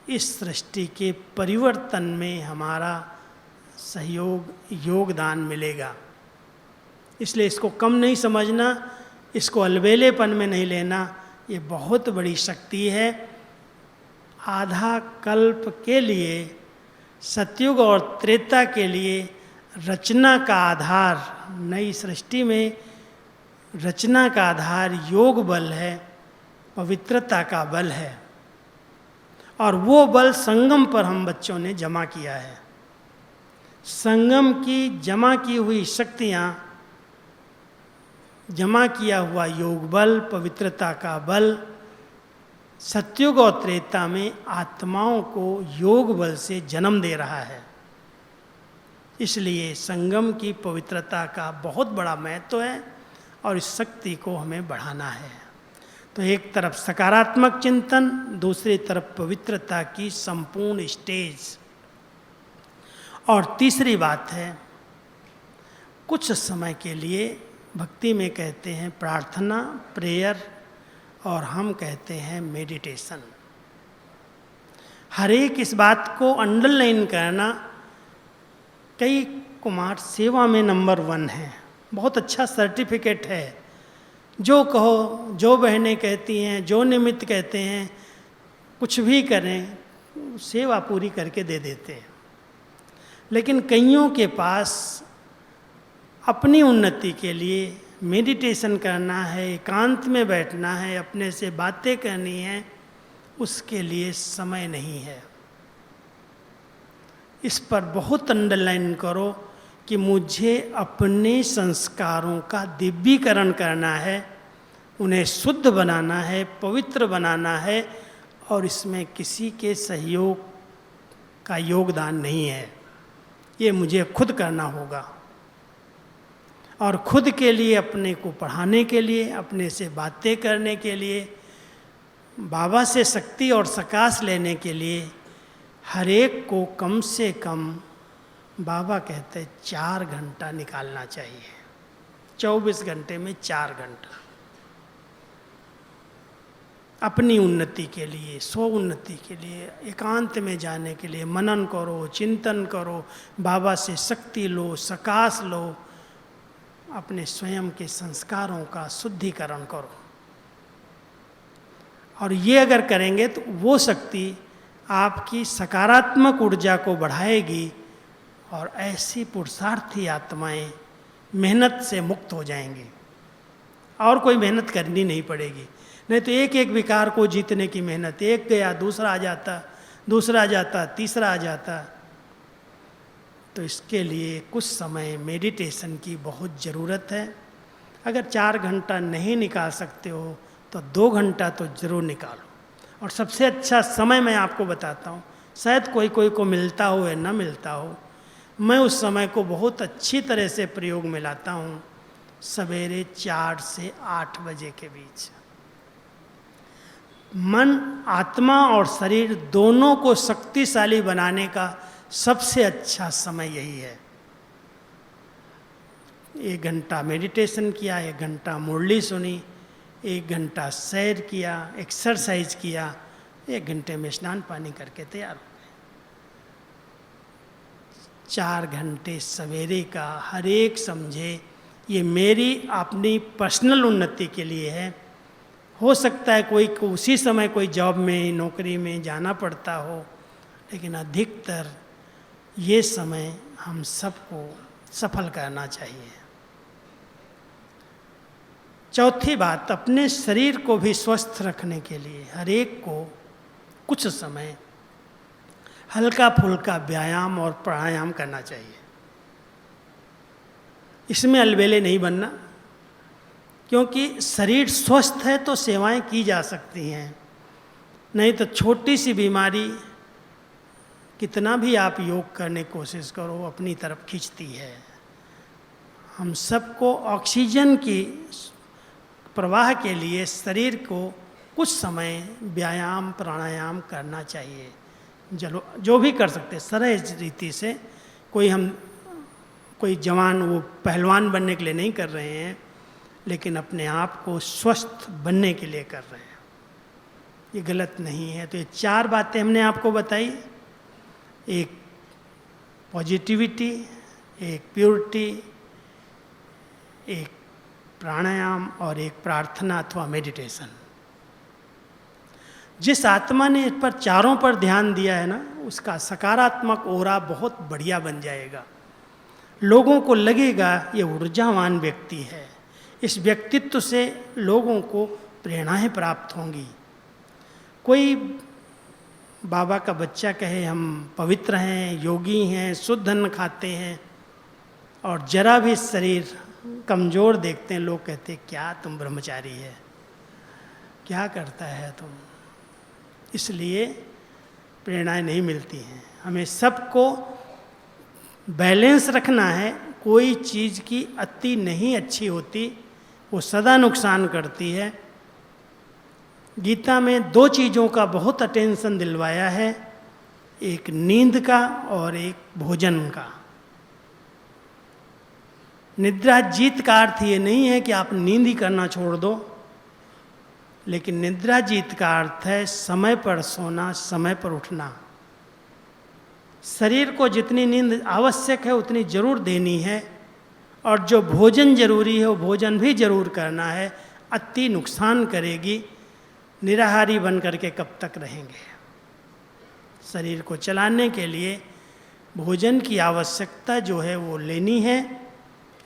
इस सृष्टि के परिवर्तन में हमारा सहयोग, योगदान मिलेगा। इसलिए इसको कम नहीं समझना, इसको अलबेलेपन में नहीं लेना, ये बहुत बड़ी शक्ति है। आधा कल्प के लिए, सतयुग और त्रेता के लिए रचना का आधार, नई सृष्टि में रचना का आधार योग बल है, पवित्रता का बल है, और वो बल संगम पर हम बच्चों ने जमा किया है। संगम की जमा की हुई शक्तियाँ, जमा किया हुआ योग बल, पवित्रता का बल सतयुग और त्रेता में आत्माओं को योग बल से जन्म दे रहा है। इसलिए संगम की पवित्रता का बहुत बड़ा महत्व है और इस शक्ति को हमें बढ़ाना है। तो एक तरफ सकारात्मक चिंतन, दूसरी तरफ पवित्रता की संपूर्ण स्टेज, और तीसरी बात है कुछ समय के लिए भक्ति में कहते हैं प्रार्थना, प्रेयर, और हम कहते हैं मेडिटेशन। हर एक इस बात को अंडरलाइन करना। कई कुमार सेवा में नंबर 1 है, बहुत अच्छा सर्टिफिकेट है। जो कहो, जो बहनें कहती हैं, जो निमित्त कहते हैं, कुछ भी करें, सेवा पूरी करके दे देते हैं। लेकिन कईयों के पास अपनी उन्नति के लिए मेडिटेशन करना है, एकांत में बैठना है, अपने से बातें करनी है, उसके लिए समय नहीं है। इस पर बहुत अंडरलाइन करो कि मुझे अपने संस्कारों का दिव्यीकरण करना है, उन्हें शुद्ध बनाना है, पवित्र बनाना है, और इसमें किसी के सहयोग का योगदान नहीं है। ये मुझे खुद करना होगा, और खुद के लिए, अपने को पढ़ाने के लिए, अपने से बातें करने के लिए, बाबा से शक्ति और सकाश लेने के लिए हर एक को कम से कम, बाबा कहते 4 घंटा निकालना चाहिए। 24 घंटे में 4 घंटा अपनी उन्नति के लिए, स्व उन्नति के लिए, एकांत में जाने के लिए मनन करो, चिंतन करो, बाबा से शक्ति लो, सकाश लो, अपने स्वयं के संस्कारों का शुद्धिकरण करो। और ये अगर करेंगे तो वो शक्ति आपकी सकारात्मक ऊर्जा को बढ़ाएगी, और ऐसी पुरुषार्थी आत्माएं मेहनत से मुक्त हो जाएंगी, और कोई मेहनत करनी नहीं पड़ेगी। नहीं तो एक एक विकार को जीतने की मेहनत, एक गया दूसरा आ जाता, दूसरा आ जाता, तीसरा आ जाता। तो इसके लिए कुछ समय मेडिटेशन की बहुत ज़रूरत है। अगर 4 घंटा नहीं निकाल सकते हो तो 2 घंटा तो ज़रूर निकालो। और सबसे अच्छा समय मैं आपको बताता हूँ, शायद कोई कोई को मिलता हो या न मिलता हो, मैं उस समय को बहुत अच्छी तरह से प्रयोग में लाता हूँ। सवेरे 4 से 8 बजे के बीच मन, आत्मा और शरीर दोनों को शक्तिशाली बनाने का सबसे अच्छा समय यही है। 1 घंटा मेडिटेशन किया, 1 घंटा मुरली सुनी, 1 घंटा सैर किया, एक्सरसाइज किया, 1 घंटे में स्नान पानी करके तैयार हो गए। 4 घंटे सवेरे का हर एक समझे ये मेरी अपनी पर्सनल उन्नति के लिए है। हो सकता है कोई को उसी समय कोई जॉब में, नौकरी में जाना पड़ता हो, लेकिन अधिकतर ये समय हम सबको सफल करना चाहिए। चौथी बात, अपने शरीर को भी स्वस्थ रखने के लिए हर एक को कुछ समय हल्का फुल्का व्यायाम और प्राणायाम करना चाहिए। इसमें अलबेले नहीं बनना, क्योंकि शरीर स्वस्थ है तो सेवाएं की जा सकती हैं, नहीं तो छोटी सी बीमारी कितना भी आप योग करने की कोशिश करो अपनी तरफ खींचती है। हम सबको ऑक्सीजन की प्रवाह के लिए शरीर को कुछ समय व्यायाम प्राणायाम करना चाहिए। चलो जो भी कर सकते सरल रीति से, कोई जवान वो पहलवान बनने के लिए नहीं कर रहे हैं, लेकिन अपने आप को स्वस्थ बनने के लिए कर रहे हैं। ये गलत नहीं है। तो ये 4 बातें हमने आपको बताई, एक पॉजिटिविटी, एक प्योरिटी, एक प्राणायाम और एक प्रार्थना अथवा मेडिटेशन। जिस आत्मा ने इस पर चारों पर ध्यान दिया है ना, उसका सकारात्मक ओरा बहुत बढ़िया बन जाएगा। लोगों को लगेगा ये ऊर्जावान व्यक्ति है। इस व्यक्तित्व से लोगों को प्रेरणाएं प्राप्त होंगी। कोई बाबा का बच्चा कहे हम पवित्र हैं, योगी हैं, शुद्ध अन्न खाते हैं, और जरा भी शरीर कमज़ोर देखते हैं, लोग कहते हैं क्या तुम ब्रह्मचारी है, क्या करता है तुम। इसलिए प्रेरणाएं नहीं मिलती हैं। हमें सबको बैलेंस रखना है। कोई चीज़ की अति नहीं अच्छी होती, वो सदा नुकसान करती है। गीता में 2 चीज़ों का बहुत अटेंशन दिलवाया है, एक नींद का और एक भोजन का। निद्रा जीत का अर्थ ये नहीं है कि आप नींद ही करना छोड़ दो, लेकिन निद्रा जीत का अर्थ है समय पर सोना, समय पर उठना। शरीर को जितनी नींद आवश्यक है उतनी जरूर देनी है, और जो भोजन जरूरी है वो भोजन भी जरूर करना है। अति नुकसान करेगी। निराहारी बन करके कब तक रहेंगे। शरीर को चलाने के लिए भोजन की आवश्यकता जो है वो लेनी है,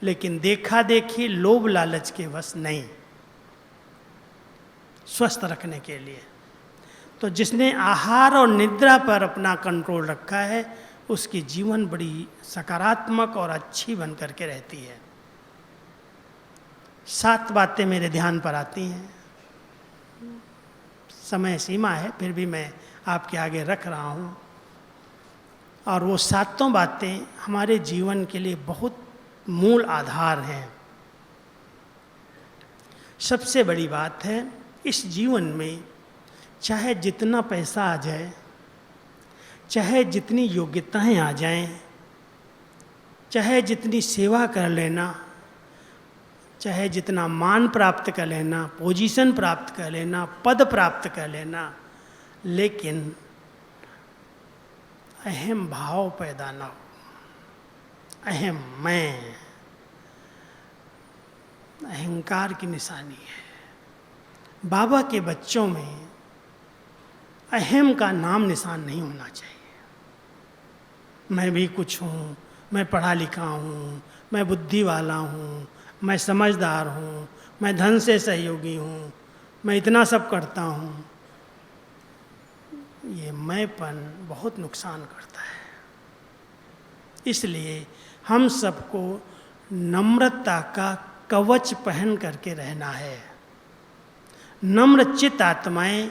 लेकिन देखा देखी लोभ लालच के वश नहीं, स्वस्थ रखने के लिए। तो जिसने आहार और निद्रा पर अपना कंट्रोल रखा है, उसकी जीवन बड़ी सकारात्मक और अच्छी बन करके रहती है। 7 बातें मेरे ध्यान पर आती हैं। समय सीमा है, फिर भी मैं आपके आगे रख रहा हूँ। और वो 7 बातें हमारे जीवन के लिए बहुत मूल आधार हैं। सबसे बड़ी बात है, इस जीवन में चाहे जितना पैसा आ जाए, चाहे जितनी योग्यताएं आ जाएं, चाहे जितनी सेवा कर लेना, चाहे जितना मान प्राप्त कर लेना, पोजीशन प्राप्त कर लेना, पद प्राप्त कर लेना, लेकिन अहम भाव पैदा ना हो। अहम मैं, अहंकार की निशानी है। बाबा के बच्चों में अहम का नाम निशान नहीं होना चाहिए। मैं भी कुछ हूँ, मैं पढ़ा लिखा हूँ, मैं बुद्धि वाला हूँ, मैं समझदार हूँ, मैं धन से सहयोगी हूँ, मैं इतना सब करता हूँ। ये मैंपन बहुत नुकसान करता है। इसलिए हम सबको नम्रता का कवच पहन करके रहना है। नम्रचित आत्माएं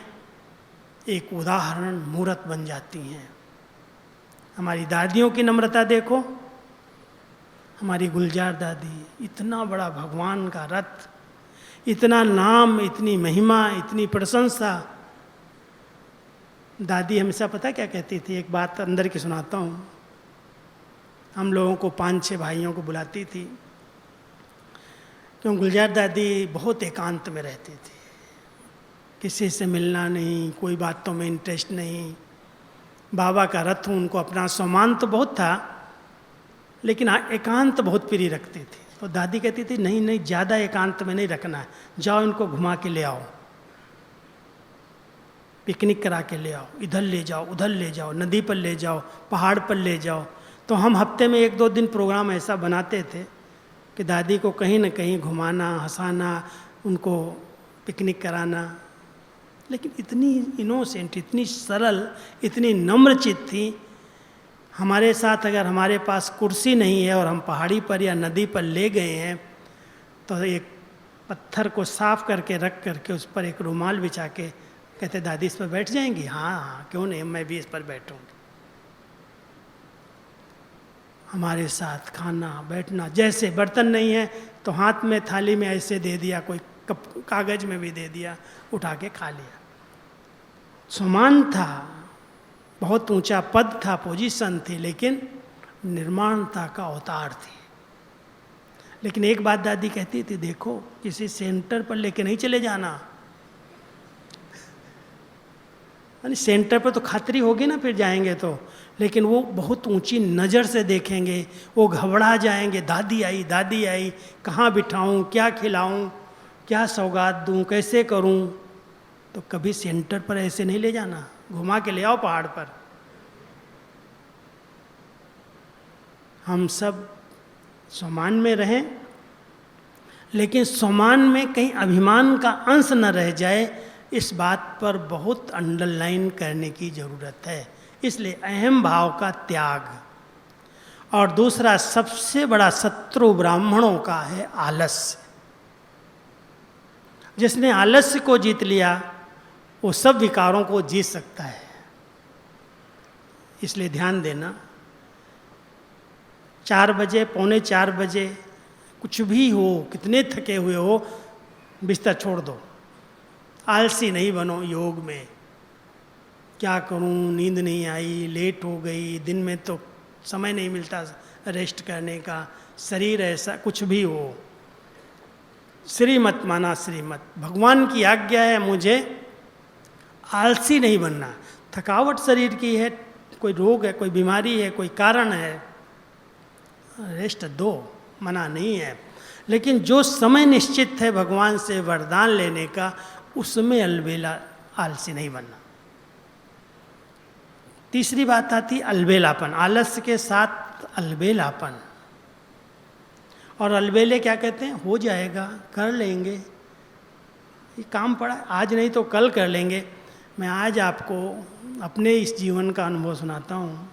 एक उदाहरण मूर्त बन जाती हैं। हमारी दादियों की नम्रता देखो। हमारी गुलजार दादी, इतना बड़ा भगवान का रथ, इतना नाम, इतनी महिमा, इतनी प्रशंसा। दादी हमेशा पता क्या कहती थी, एक बात अंदर की सुनाता हूँ। हम लोगों को 5-6 भाइयों को बुलाती थी, क्यों गुलजार दादी बहुत एकांत में रहती थी। किसी से मिलना नहीं, कोई बातों में इंटरेस्ट नहीं। बाबा का रथ, उनको अपना सम्मान तो बहुत था, लेकिन एकांत बहुत प्रिय रखती थी। तो दादी कहती थी नहीं नहीं, ज़्यादा एकांत में नहीं रखना है, जाओ इनको घुमा के ले आओ, पिकनिक करा के ले आओ, इधर ले जाओ, उधर ले जाओ, नदी पर ले जाओ, पहाड़ पर ले जाओ। तो हम हफ्ते में 1-2 दिन प्रोग्राम ऐसा बनाते थे कि दादी को कहीं न कहीं घुमाना, हंसाना, उनको पिकनिक कराना, लेकिन इतनी इनोसेंट, इतनी सरल, इतनी नम्रचित थी। हमारे साथ अगर हमारे पास कुर्सी नहीं है और हम पहाड़ी पर या नदी पर ले गए हैं तो एक पत्थर को साफ करके रख करके उस पर एक रुमाल बिछा के कहते दादी इस पर बैठ जाएंगी? हाँ हाँ क्यों नहीं, मैं भी इस पर बैठूंगी। हमारे साथ खाना बैठना, जैसे बर्तन नहीं है तो हाथ में थाली में ऐसे दे दिया, कोई कप कागज में भी दे दिया, उठा के खा लिया। सम्मान था, बहुत ऊंचा पद था, पोजीशन थी, लेकिन निर्माणता का अवतार थी। लेकिन एक बात दादी कहती थी, देखो किसी सेंटर पर लेके नहीं चले जाना। यानी सेंटर पर तो खातरी होगी ना, फिर जाएंगे तो, लेकिन वो बहुत ऊंची नज़र से देखेंगे, वो घबरा जाएंगे, दादी आई, कहाँ बिठाऊं, क्या खिलाऊं, क्या सौगात दूं, कैसे करूं। तो कभी सेंटर पर ऐसे नहीं ले जाना, घुमा के ले आओ पहाड़ पर। हम सब सम्मान में रहें, लेकिन सम्मान में कहीं अभिमान का अंश न रह जाए, इस बात पर बहुत अंडरलाइन करने की ज़रूरत है। इसलिए अहम भाव का त्याग। और दूसरा सबसे बड़ा शत्रु ब्राह्मणों का है आलस्य। जिसने आलस्य को जीत लिया वो सब विकारों को जीत सकता है। इसलिए ध्यान देना, 4 बजे, पौने 4 बजे, कुछ भी हो, कितने थके हुए हो, बिस्तर छोड़ दो। आलसी नहीं बनो योग में। क्या करूं, नींद नहीं आई, लेट हो गई, दिन में तो समय नहीं मिलता रेस्ट करने का, शरीर ऐसा, कुछ भी हो, श्रीमत माना श्रीमत। भगवान की आज्ञा है मुझे आलसी नहीं बनना। थकावट शरीर की है, कोई रोग है, कोई बीमारी है, कोई कारण है, रेस्ट दो, मना नहीं है। लेकिन जो समय निश्चित है भगवान से वरदान लेने का, उसमें अलबेला आलसी नहीं बनना। तीसरी बात आती अलबेलापन, आलस्य के साथ अलबेलापन। और अलबेले क्या कहते हैं? हो जाएगा, कर लेंगे, ये काम पड़ा, आज नहीं तो कल कर लेंगे। मैं आज आपको अपने इस जीवन का अनुभव सुनाता हूँ।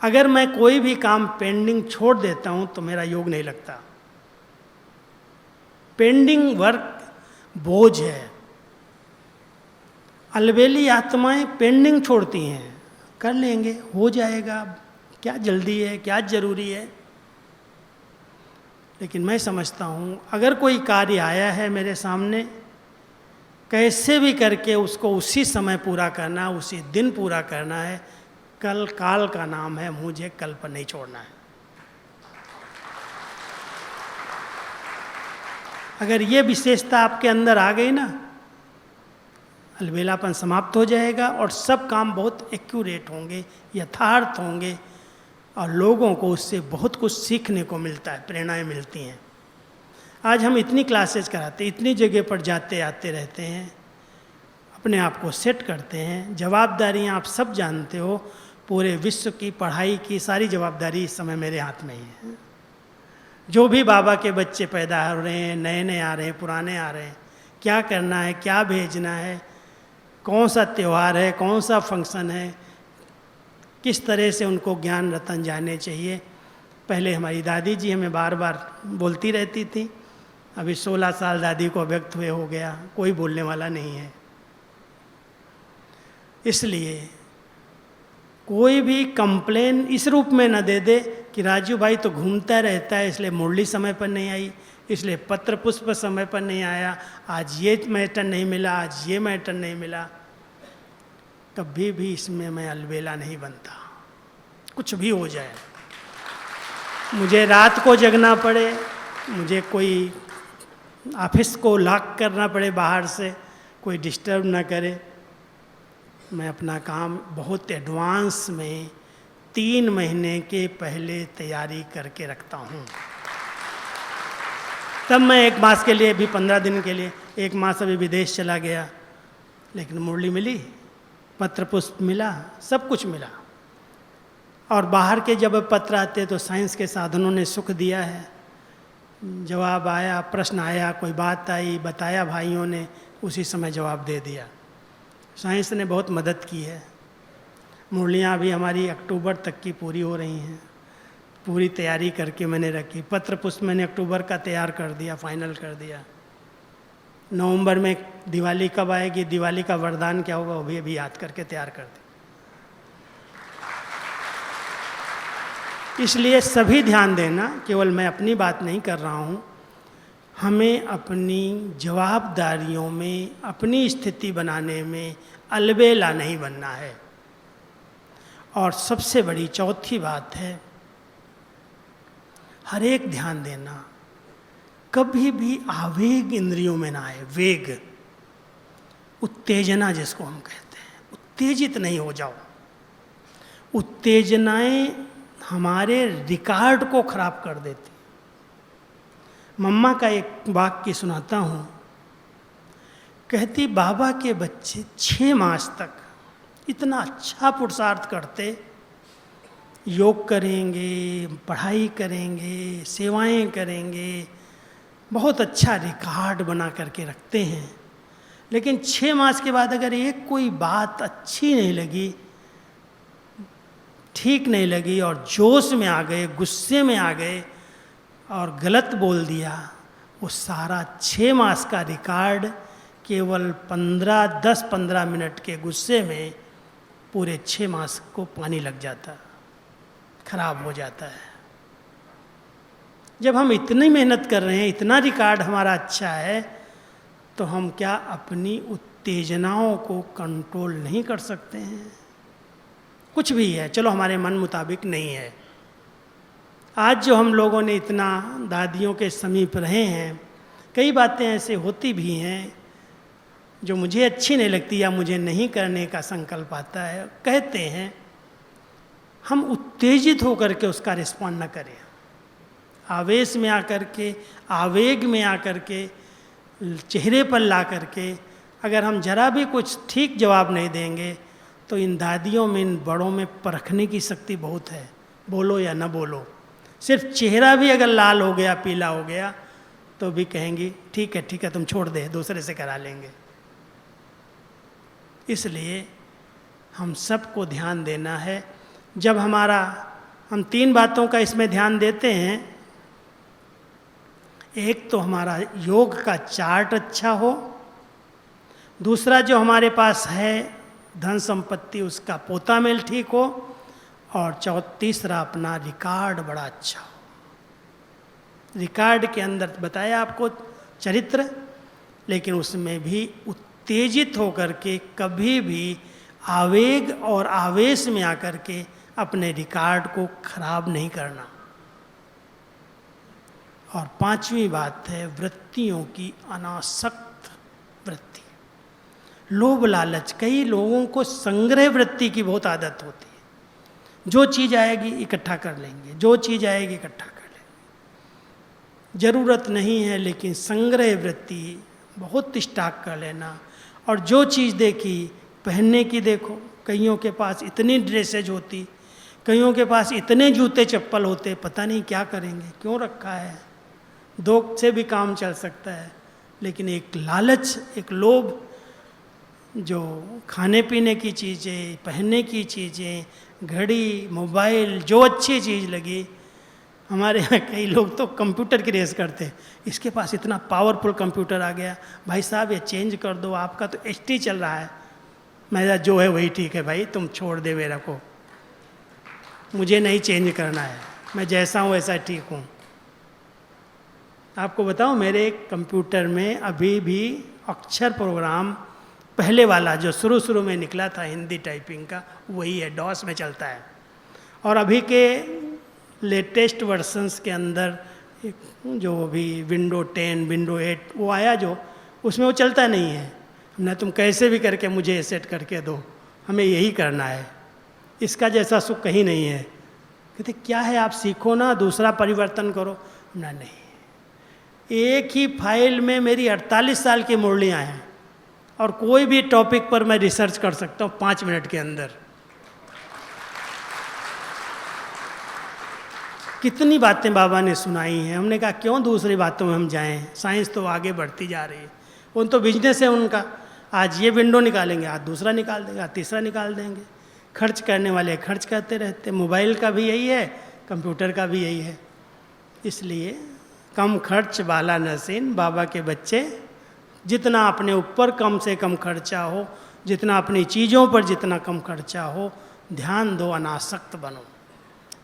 अगर मैं कोई भी काम पेंडिंग छोड़ देता हूँ तो मेरा योग नहीं लगता। पेंडिंग वर्क बोझ है। अलबेली आत्माएं पेंडिंग छोड़ती हैं, कर लेंगे, हो जाएगा, क्या जल्दी है, क्या जरूरी है। लेकिन मैं समझता हूँ अगर कोई कार्य आया है मेरे सामने, कैसे भी करके उसको उसी समय पूरा करना, उसी दिन पूरा करना है। कल काल का नाम है, मुझे कल पर नहीं छोड़ना है। अगर ये विशेषता आपके अंदर आ गई ना, अलबेलापन समाप्त हो जाएगा और सब काम बहुत एक्यूरेट होंगे, यथार्थ होंगे, और लोगों को उससे बहुत कुछ सीखने को मिलता है, प्रेरणाएं मिलती हैं। आज हम इतनी क्लासेस कराते, इतनी जगह पर जाते आते रहते हैं, अपने आप को सेट करते हैं। जवाबदारियां आप सब जानते हो, पूरे विश्व की पढ़ाई की सारी जवाबदारी इस समय मेरे हाथ में ही है। जो भी बाबा के बच्चे पैदा हो रहे हैं, नए नए आ रहे हैं, पुराने आ रहे हैं, क्या करना है, क्या भेजना है, कौन सा त्यौहार है, कौन सा फंक्शन है, किस तरह से उनको ज्ञान रतन जाने चाहिए। पहले हमारी दादी जी हमें बार बार बोलती रहती थी, अभी 16 साल दादी को व्यक्त हुए हो गया, कोई बोलने वाला नहीं है। इसलिए कोई भी कंप्लेन इस रूप में न दे दे कि राजू भाई तो घूमता रहता है, इसलिए मुरली समय पर नहीं आई, इसलिए पत्र पुष्प समय पर नहीं आया, आज ये मैटर नहीं मिला, आज ये मैटर नहीं मिला। कभी भी इसमें मैं अलबेला नहीं बनता। कुछ भी हो जाए, मुझे रात को जगना पड़े, मुझे कोई ऑफिस को लॉक करना पड़े बाहर से, कोई डिस्टर्ब ना करे, मैं अपना काम बहुत एडवांस में 3 महीने के पहले तैयारी करके रखता हूँ। तब मैं 1 मास के लिए, भी 15 दिन के लिए, 1 मास अभी विदेश चला गया, लेकिन मुरली मिली, पत्र पुष्प मिला, सब कुछ मिला। और बाहर के जब पत्र आते तो साइंस के साधनों ने सुख दिया है, जवाब आया, प्रश्न आया, कोई बात आई, बताया भाइयों ने, उसी समय जवाब दे दिया। साइंस ने बहुत मदद की है। मुरलियाँ अभी हमारी अक्टूबर तक की पूरी हो रही हैं, पूरी तैयारी करके मैंने रखी। पत्र पुष्प मैंने अक्टूबर का तैयार कर दिया, फाइनल कर दिया। नवंबर में दिवाली कब आएगी, दिवाली का वरदान क्या होगा, वो भी अभी याद करके तैयार कर दिया। इसलिए सभी ध्यान देना, केवल मैं अपनी बात नहीं कर रहा हूँ, हमें अपनी जवाबदारियों में, अपनी स्थिति बनाने में अलबेला नहीं बनना है। और सबसे बड़ी चौथी बात है, हर एक ध्यान देना, कभी भी आवेग इंद्रियों में ना आए। वेग, उत्तेजना जिसको हम कहते हैं, उत्तेजित नहीं हो जाओ। उत्तेजनाएं हमारे रिकॉर्ड को खराब कर देती। मम्मा का एक वाक्य सुनाता हूँ, कहती बाबा के बच्चे 6 मास तक इतना अच्छा पुरुषार्थ करते, योग करेंगे, पढ़ाई करेंगे, सेवाएं करेंगे, बहुत अच्छा रिकॉर्ड बना करके रखते हैं। लेकिन 6 मास के बाद अगर एक कोई बात अच्छी नहीं लगी, ठीक नहीं लगी, और जोश में आ गए, गुस्से में आ गए और गलत बोल दिया, वो सारा 6 मास का रिकॉर्ड केवल 10-15 मिनट के गुस्से में पूरे 6 मास को पानी लग जाता, खराब हो जाता है। जब हम इतनी मेहनत कर रहे हैं, इतना रिकॉर्ड हमारा अच्छा है, तो हम क्या अपनी उत्तेजनाओं को कंट्रोल नहीं कर सकते हैं? कुछ भी है, चलो हमारे मन मुताबिक नहीं है। आज जो हम लोगों ने इतना दादियों के समीप रहे हैं, कई बातें ऐसे होती भी हैं जो मुझे अच्छी नहीं लगती या मुझे नहीं करने का संकल्प आता है, कहते हैं, हम उत्तेजित होकर के उसका रिस्पॉन्ड न करें। आवेश में आकर के, आवेग में आकर के, चेहरे पर ला करके अगर हम जरा भी कुछ ठीक जवाब नहीं देंगे, तो इन दादियों में, इन बड़ों में परखने की शक्ति बहुत है, बोलो या न बोलो। सिर्फ चेहरा भी अगर लाल हो गया, पीला हो गया, तो भी कहेंगी ठीक है तुम छोड़ दे, दूसरे से करा लेंगे। इसलिए हम सबको ध्यान देना है। जब हम 3 बातों का इसमें ध्यान देते हैं, एक तो हमारा योग का चार्ट अच्छा हो, दूसरा जो हमारे पास है धन संपत्ति, उसका पोता मेल ठीक हो, और तीसरा अपना रिकॉर्ड बड़ा अच्छा हो। रिकॉर्ड के अंदर बताया आपको चरित्र, लेकिन उसमें भी उत्तेजित होकर के कभी भी आवेग और आवेश में आकर के अपने रिकॉर्ड को खराब नहीं करना। और 5वीं बात है वृत्तियों की अनासक्त वृत्ति, लोभ लालच। कई लोगों को संग्रह वृत्ति की बहुत आदत होती है, जो चीज़ आएगी इकट्ठा कर लेंगे, जो चीज़ आएगी इकट्ठा कर लेंगे। जरूरत नहीं है, लेकिन संग्रह वृत्ति, बहुत स्टॉक कर लेना। और जो चीज़ देखी पहनने की, देखो कईयों के पास इतनी ड्रेसेज होती, कईयों के पास इतने जूते चप्पल होते, पता नहीं क्या करेंगे, क्यों रखा है। 2 से भी काम चल सकता है, लेकिन एक लालच, एक लोभ, जो खाने पीने की चीज़ें, पहनने की चीज़ें, घड़ी, मोबाइल, जो अच्छी चीज़ लगी। हमारे यहाँ कई लोग तो कंप्यूटर की रेस करते, इसके पास इतना पावरफुल कंप्यूटर आ गया, भाई साहब ये चेंज कर दो, आपका तो HP चल रहा है। मेरा जो है वही ठीक है भाई, तुम छोड़ दे मेरा को, मुझे नहीं चेंज करना है, मैं जैसा हूँ वैसा ठीक हूँ। आपको बताऊँ, मेरे कंप्यूटर में अभी भी अक्षर प्रोग्राम पहले वाला जो शुरू में निकला था हिंदी टाइपिंग का, वही है, डॉस में चलता है। और अभी के लेटेस्ट वर्जन्स के अंदर जो भी विंडो 10, विंडो 8 वो आया, जो उसमें वो चलता नहीं है। ना तुम कैसे भी करके मुझे सेट करके दो, हमें यही करना है, इसका जैसा सुख कहीं नहीं है। कहते क्या है, आप सीखो ना, दूसरा परिवर्तन करो ना। नहीं, एक ही फाइल में मेरी 48 साल की मुरलियाँ हैं, और कोई भी टॉपिक पर मैं रिसर्च कर सकता हूँ 5 मिनट के अंदर। कितनी बातें बाबा ने सुनाई हैं। हमने कहा क्यों दूसरी बातों में हम जाएं, साइंस तो आगे बढ़ती जा रही है। उन तो बिजनेस है उनका, आज ये विंडो निकालेंगे, आज दूसरा निकाल देंगे, आज तीसरा निकाल देंगे। खर्च करने वाले खर्च करते रहते। मोबाइल का भी यही है, कंप्यूटर का भी यही है। इसलिए कम खर्च वाला नसीन, बाबा के बच्चे जितना अपने ऊपर कम से कम खर्चा हो, जितना अपनी चीज़ों पर जितना कम खर्चा हो, ध्यान दो, अनासक्त बनो।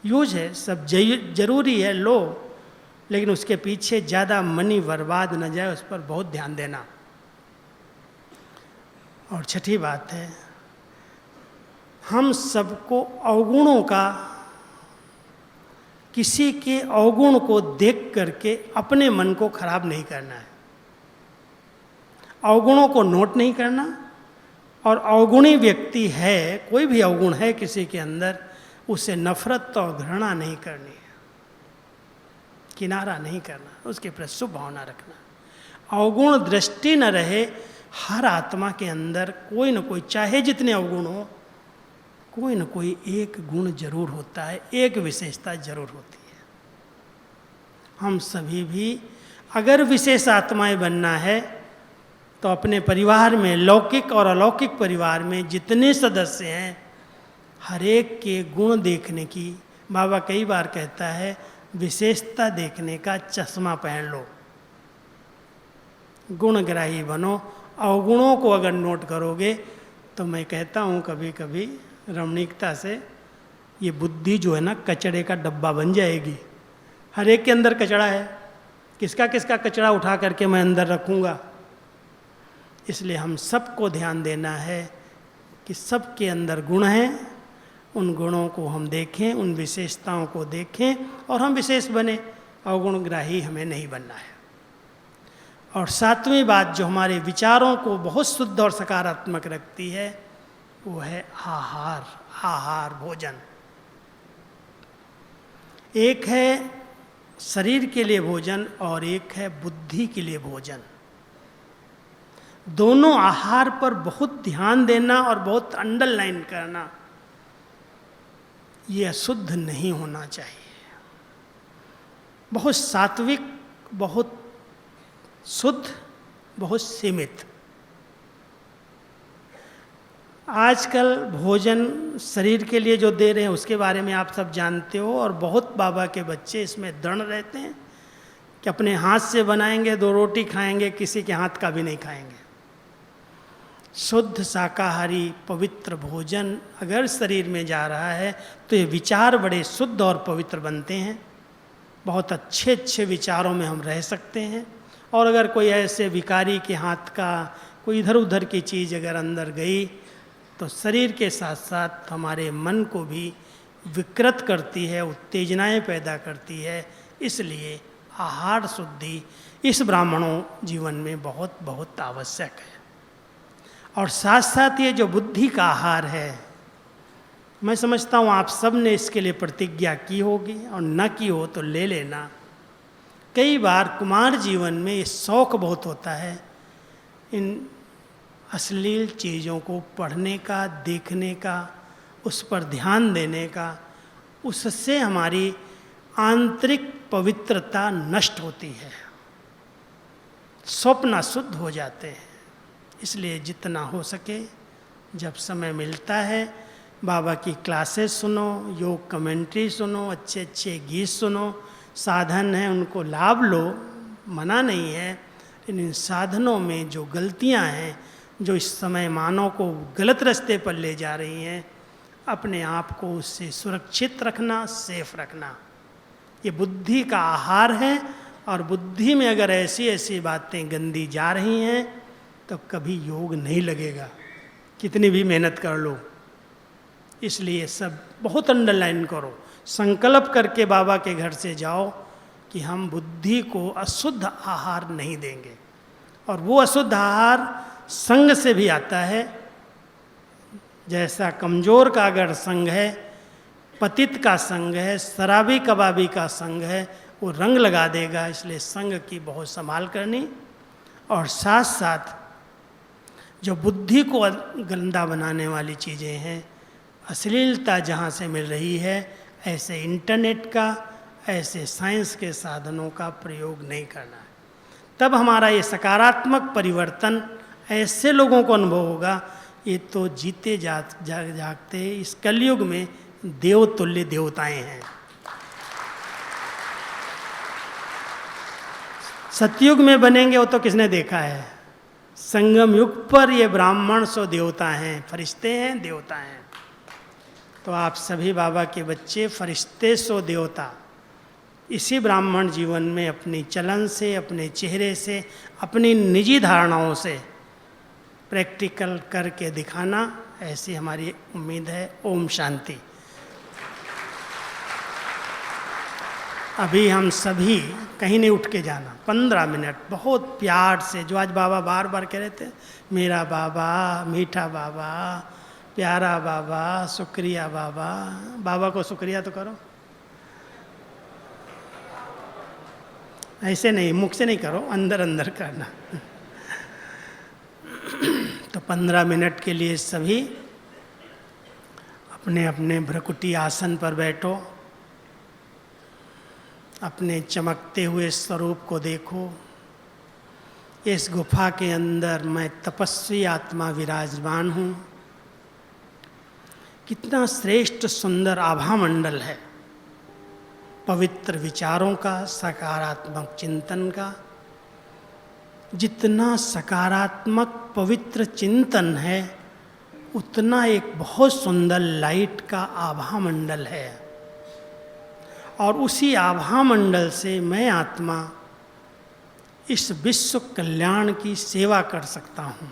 यूज है, सब जरूरी है, लो, लेकिन उसके पीछे ज़्यादा मनी बर्बाद न जाए, उस पर बहुत ध्यान देना। और छठी बात है, हम सबको अवगुणों का, किसी के अवगुण को देख करके अपने मन को खराब नहीं करना है। अवगुणों को नोट नहीं करना, और अवगुणी व्यक्ति है, कोई भी अवगुण है किसी के अंदर, उसे नफरत और घृणा नहीं करनी है, किनारा नहीं करना, उसके प्रति शुभ भावना रखना। अवगुण दृष्टि न रहे। हर आत्मा के अंदर कोई न कोई, चाहे जितने अवगुण हो, कोई न कोई एक गुण जरूर होता है, एक विशेषता जरूर होती है। हम सभी भी अगर विशेष आत्माएं बनना है तो अपने परिवार में, लौकिक और अलौकिक परिवार में जितने सदस्य हैं, हर एक के गुण देखने की, बाबा कई बार कहता है, विशेषता देखने का चश्मा पहन लो, गुणग्राही बनो। अवगुणों को अगर नोट करोगे तो मैं कहता हूँ कभी कभी रमणीकता से, ये बुद्धि जो है ना कचड़े का डब्बा बन जाएगी। हर एक के अंदर कचड़ा है, किसका किसका कचड़ा उठा करके मैं अंदर रखूँगा। इसलिए हम सबको ध्यान देना है कि सबके अंदर गुण हैं, उन गुणों को हम देखें, उन विशेषताओं को देखें और हम विशेष बने। अवगुणग्राही हमें नहीं बनना है। और सातवीं बात जो हमारे विचारों को बहुत शुद्ध और सकारात्मक रखती है, वो है आहार। आहार, भोजन। एक है शरीर के लिए भोजन और एक है बुद्धि के लिए भोजन। दोनों आहार पर बहुत ध्यान देना और बहुत अंडरलाइन करना, ये अशुद्ध नहीं होना चाहिए। बहुत सात्विक, बहुत शुद्ध, बहुत सीमित। आजकल भोजन शरीर के लिए जो दे रहे हैं उसके बारे में आप सब जानते हो, और बहुत बाबा के बच्चे इसमें दृढ़ रहते हैं कि अपने हाथ से बनाएंगे, 2 रोटी खाएंगे, किसी के हाथ का भी नहीं खाएंगे। शुद्ध शाकाहारी पवित्र भोजन अगर शरीर में जा रहा है तो ये विचार बड़े शुद्ध और पवित्र बनते हैं। बहुत अच्छे अच्छे विचारों में हम रह सकते हैं। और अगर कोई ऐसे विकारी के हाथ का कोई इधर उधर की चीज़ अगर अंदर गई तो शरीर के साथ साथ हमारे मन को भी विकृत करती है, उत्तेजनाएं पैदा करती है। इसलिए आहार शुद्धि इस ब्राह्मणों जीवन में बहुत बहुत आवश्यक है। और साथ साथ ये जो बुद्धि का आहार है, मैं समझता हूँ आप सब ने इसके लिए प्रतिज्ञा की होगी, और न की हो तो ले लेना। कई बार कुमार जीवन में ये शौक बहुत होता है इन अश्लील चीज़ों को पढ़ने का, देखने का, उस पर ध्यान देने का। उससे हमारी आंतरिक पवित्रता नष्ट होती है, स्वप्न अशुद्ध हो जाते हैं। इसलिए जितना हो सके जब समय मिलता है बाबा की क्लासेस सुनो, योग कमेंट्री सुनो, अच्छे अच्छे गीत सुनो। साधन है उनको लाभ लो, मना नहीं है, लेकिन इन साधनों में जो गलतियां हैं, जो इस समय मानव को गलत रास्ते पर ले जा रही हैं, अपने आप को उससे सुरक्षित रखना, सेफ रखना, ये बुद्धि का आहार है। और बुद्धि में अगर ऐसी ऐसी बातें गंदी जा रही हैं तो कभी योग नहीं लगेगा, कितनी भी मेहनत कर लो। इसलिए सब बहुत अंडरलाइन करो, संकल्प करके बाबा के घर से जाओ कि हम बुद्धि को अशुद्ध आहार नहीं देंगे। और वो अशुद्ध आहार संग से भी आता है। जैसा कमज़ोर का अगर संग है, पतित का संग है, शराबी कबाबी का संग है, वो रंग लगा देगा। इसलिए संग की बहुत संभाल करनी। और साथ साथ जो बुद्धि को गंदा बनाने वाली चीज़ें हैं, अश्लीलता जहाँ से मिल रही है, ऐसे इंटरनेट का, ऐसे साइंस के साधनों का प्रयोग नहीं करना है। तब हमारा ये सकारात्मक परिवर्तन ऐसे लोगों को अनुभव होगा, ये तो जीते जागते इस कलयुग में देवतुल्य देवताएं हैं। सतयुग में बनेंगे वो तो किसने देखा है, संगम युग पर ये ब्राह्मण सो देवता हैं, फरिश्ते हैं, देवता हैं। तो आप सभी बाबा के बच्चे फरिश्ते सो देवता, इसी ब्राह्मण जीवन में अपनी चलन से, अपने चेहरे से, अपनी निजी धारणाओं से प्रैक्टिकल करके दिखाना, ऐसी हमारी उम्मीद है। ओम शांति। अभी हम सभी कहीं नहीं उठ के जाना, 15 मिनट बहुत प्यार से, जो आज बाबा बार बार कह रहे थे, मेरा बाबा, मीठा बाबा, प्यारा बाबा, शुक्रिया बाबा। बाबा को शुक्रिया तो करो, ऐसे नहीं, मुख से नहीं करो, अंदर अंदर करना। तो 15 मिनट के लिए सभी अपने अपने भ्रकुटी आसन पर बैठो, अपने चमकते हुए स्वरूप को देखो। इस गुफा के अंदर मैं तपस्वी आत्मा विराजमान हूँ। कितना श्रेष्ठ सुंदर आभा मंडल है, पवित्र विचारों का, सकारात्मक चिंतन का। जितना सकारात्मक पवित्र चिंतन है, उतना एक बहुत सुंदर लाइट का आभा मंडल है। और उसी आभा मंडल से मैं आत्मा इस विश्व कल्याण की सेवा कर सकता हूँ।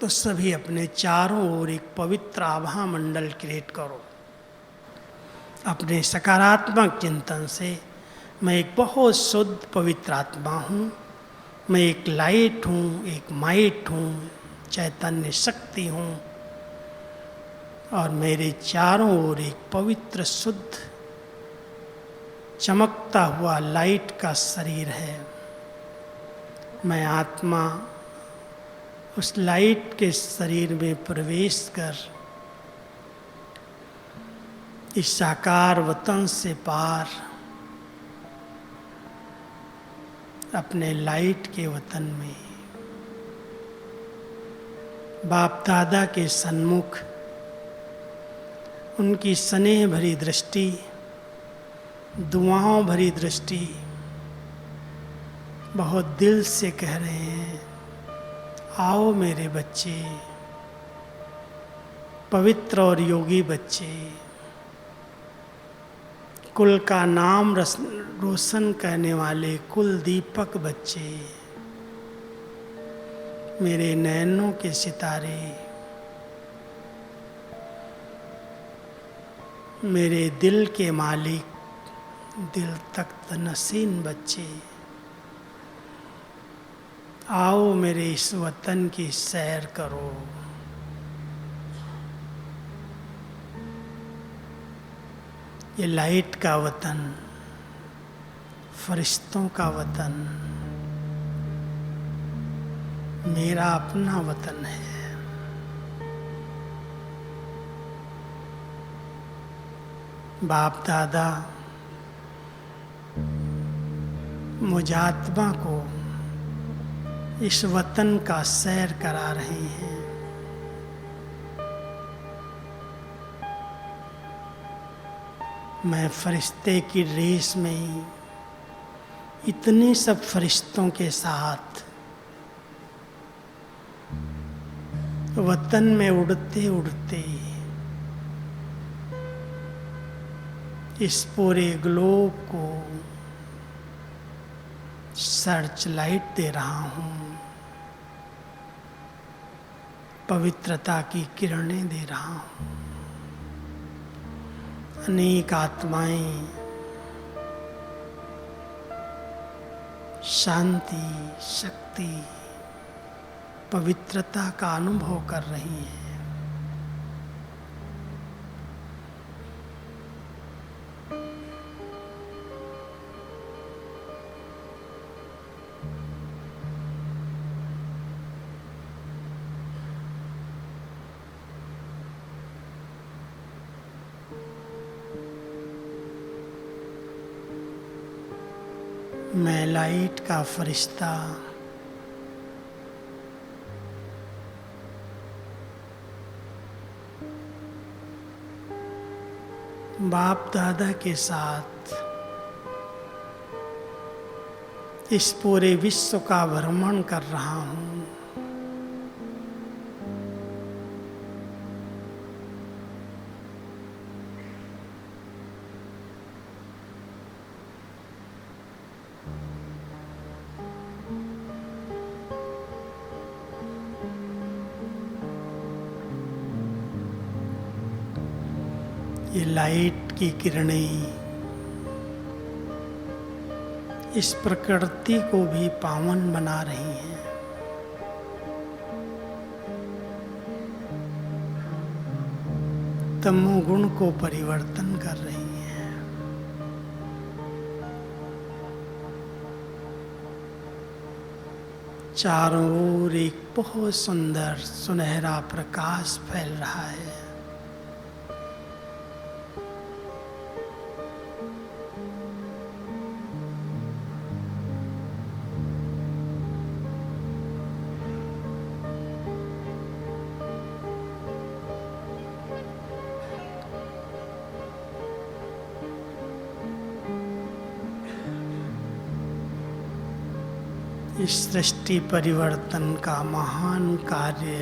तो सभी अपने चारों ओर एक पवित्र आभा मंडल क्रिएट करो। अपने सकारात्मक चिंतन से मैं एक बहुत शुद्ध पवित्र आत्मा हूँ, मैं एक लाइट हूँ, एक माइट हूँ, चैतन्य शक्ति हूँ, और मेरे चारों ओर एक पवित्र शुद्ध चमकता हुआ लाइट का शरीर है। मैं आत्मा उस लाइट के शरीर में प्रवेश कर इस साकार वतन से पार अपने लाइट के वतन में बाप दादा के सन्मुख उनकी स्नेह भरी दृष्टि, दुआओं भरी दृष्टि, बहुत दिल से कह रहे हैं, आओ मेरे बच्चे, पवित्र और योगी बच्चे, कुल का नाम रोशन करने वाले कुल दीपक बच्चे, मेरे नैनों के सितारे, मेरे दिल के मालिक, दिल तख्त नसीन बच्चे, आओ मेरे इस वतन की सैर करो। ये लाइट का वतन, फरिश्तों का वतन, मेरा अपना वतन है। बाप दादा मुझात्मा को इस वतन का सैर करा रहे हैं। मैं फरिश्ते की रेस में इतने सब फरिश्तों के साथ वतन में उड़ते उड़ते इस पूरे ग्लोब को सर्च लाइट दे रहा हूँ, पवित्रता की किरणें दे रहा हूँ। अनेक आत्माएं शांति, शक्ति, पवित्रता का अनुभव कर रही हैं। मैं लाइट का फरिश्ता, बाप दादा के साथ इस पूरे विश्व का भ्रमण कर रहा हूँ। ये लाइट की किरणें इस प्रकृति को भी पावन बना रही हैं। तमोगुण को परिवर्तन कर रही हैं। चारों ओर एक बहुत सुंदर सुनहरा प्रकाश फैल रहा है। इस सृष्टि परिवर्तन का महान कार्य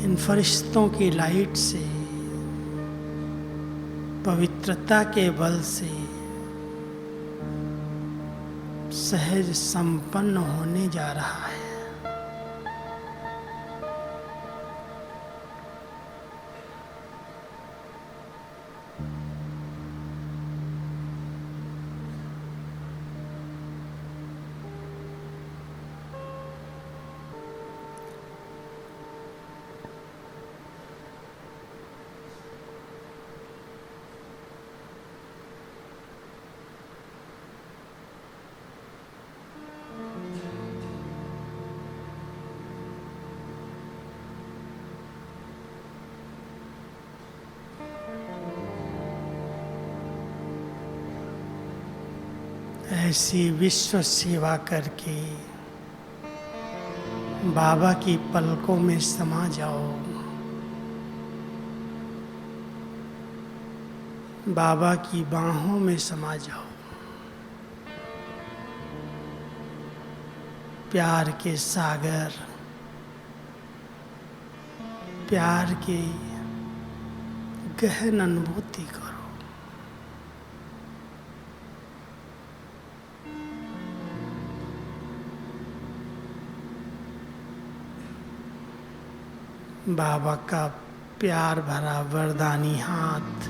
इन फरिश्तों की लाइट से, पवित्रता के बल से सहज संपन्न होने जा रहा है। ऐसी विश्व सेवा करके बाबा की पलकों में समा जाओ। बाबा की बाहों में समा जाओ। प्यार के सागर, प्यार की गहन अनुभूति करो। बाबा का प्यार भरा वरदानी हाथ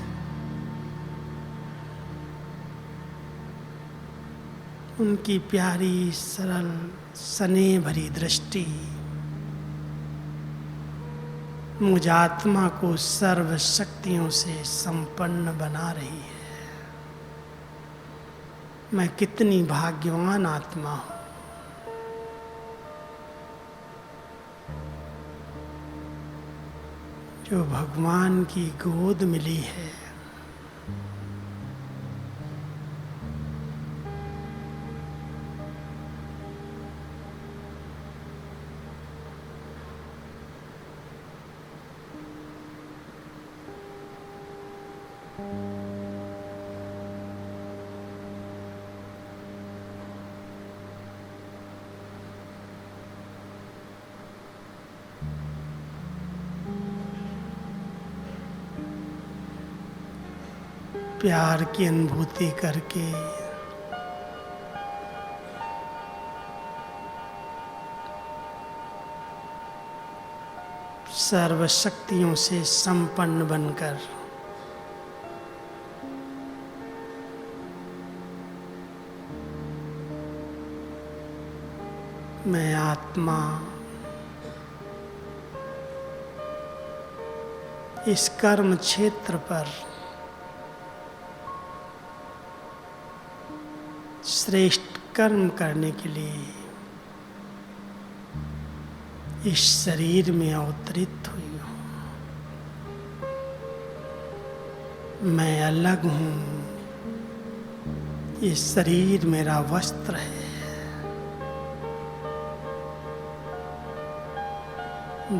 उनकी प्यारी सरल स्नेह भरी दृष्टि मुझ आत्मा को सर्व शक्तियों से संपन्न बना रही है। मैं कितनी भाग्यवान आत्मा हूँ। जो भगवान की गोद मिली है। प्यार की अनुभूति करके सर्व शक्तियों से संपन्न बनकर मैं आत्मा इस कर्म क्षेत्र पर श्रेष्ठ कर्म करने के लिए इस शरीर में अवतरित हुई हूँ। मैं अलग हूँ, ये शरीर मेरा वस्त्र है।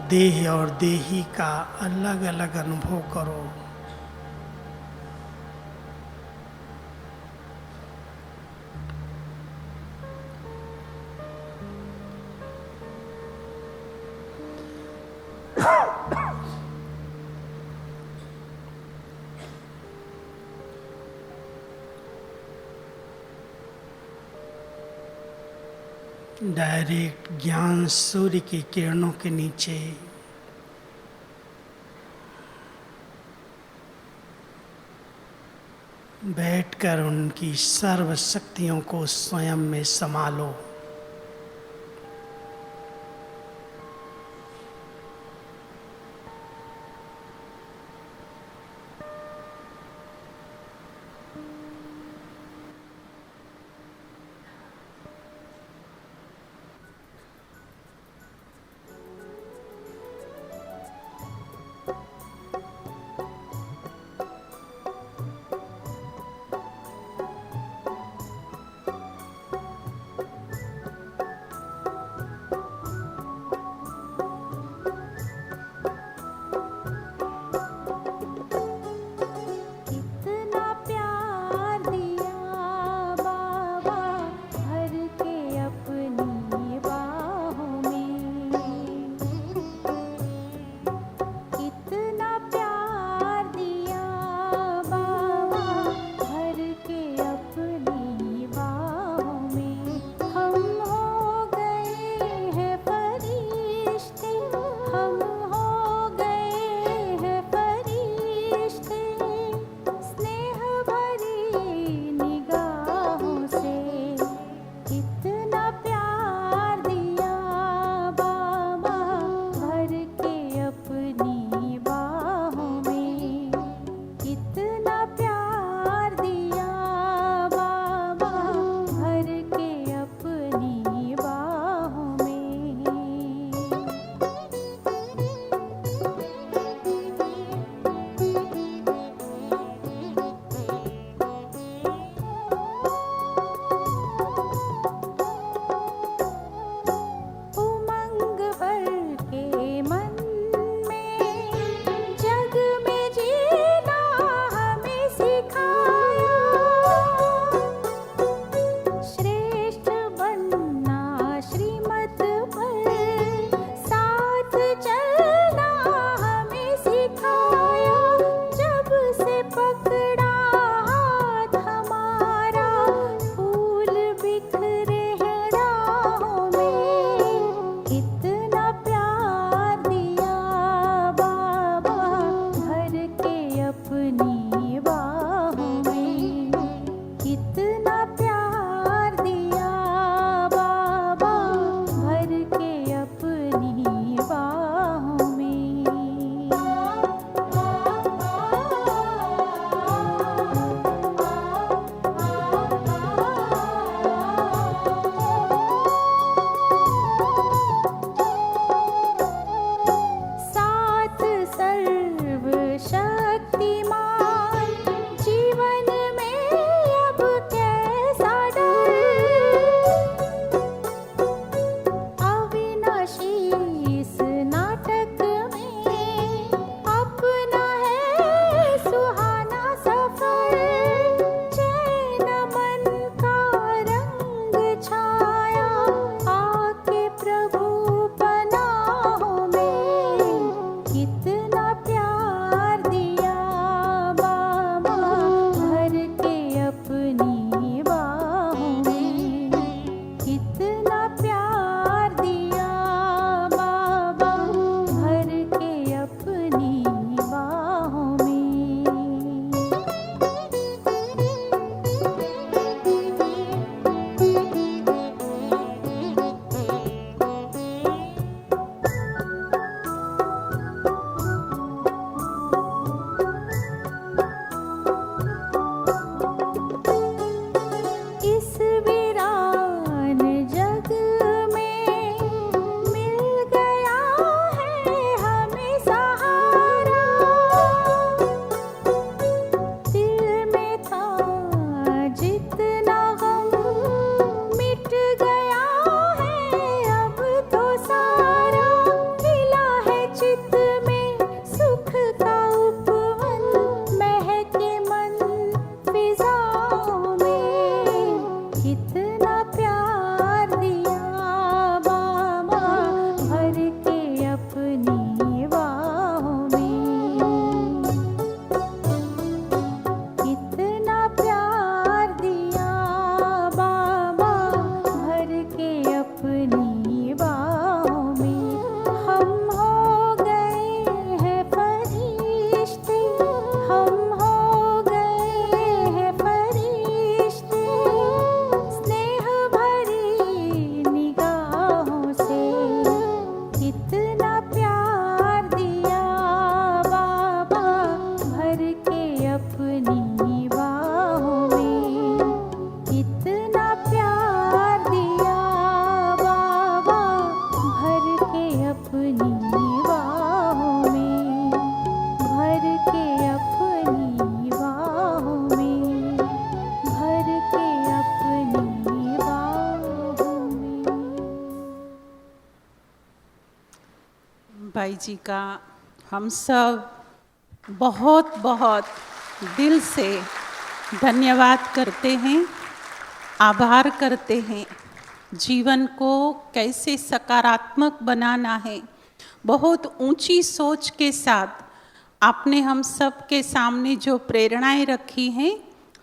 देह और देही का अलग अलग अनुभव करो। डायरेक्ट ज्ञान सूर्य की किरणों के नीचे बैठकर उनकी सर्व शक्तियों को स्वयं में समा लो। भाई जी का हम सब बहुत बहुत दिल से धन्यवाद करते हैं, आभार करते हैं। जीवन को कैसे सकारात्मक बनाना है, बहुत ऊंची सोच के साथ आपने हम सब के सामने जो प्रेरणाएं रखी हैं,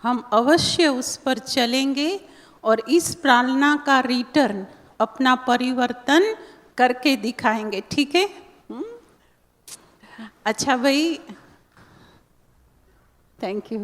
हम अवश्य उस पर चलेंगे और इस प्रार्थना का रिटर्न, अपना परिवर्तन करके दिखाएंगे। ठीक है? अच्छा भाई, थैंक यू।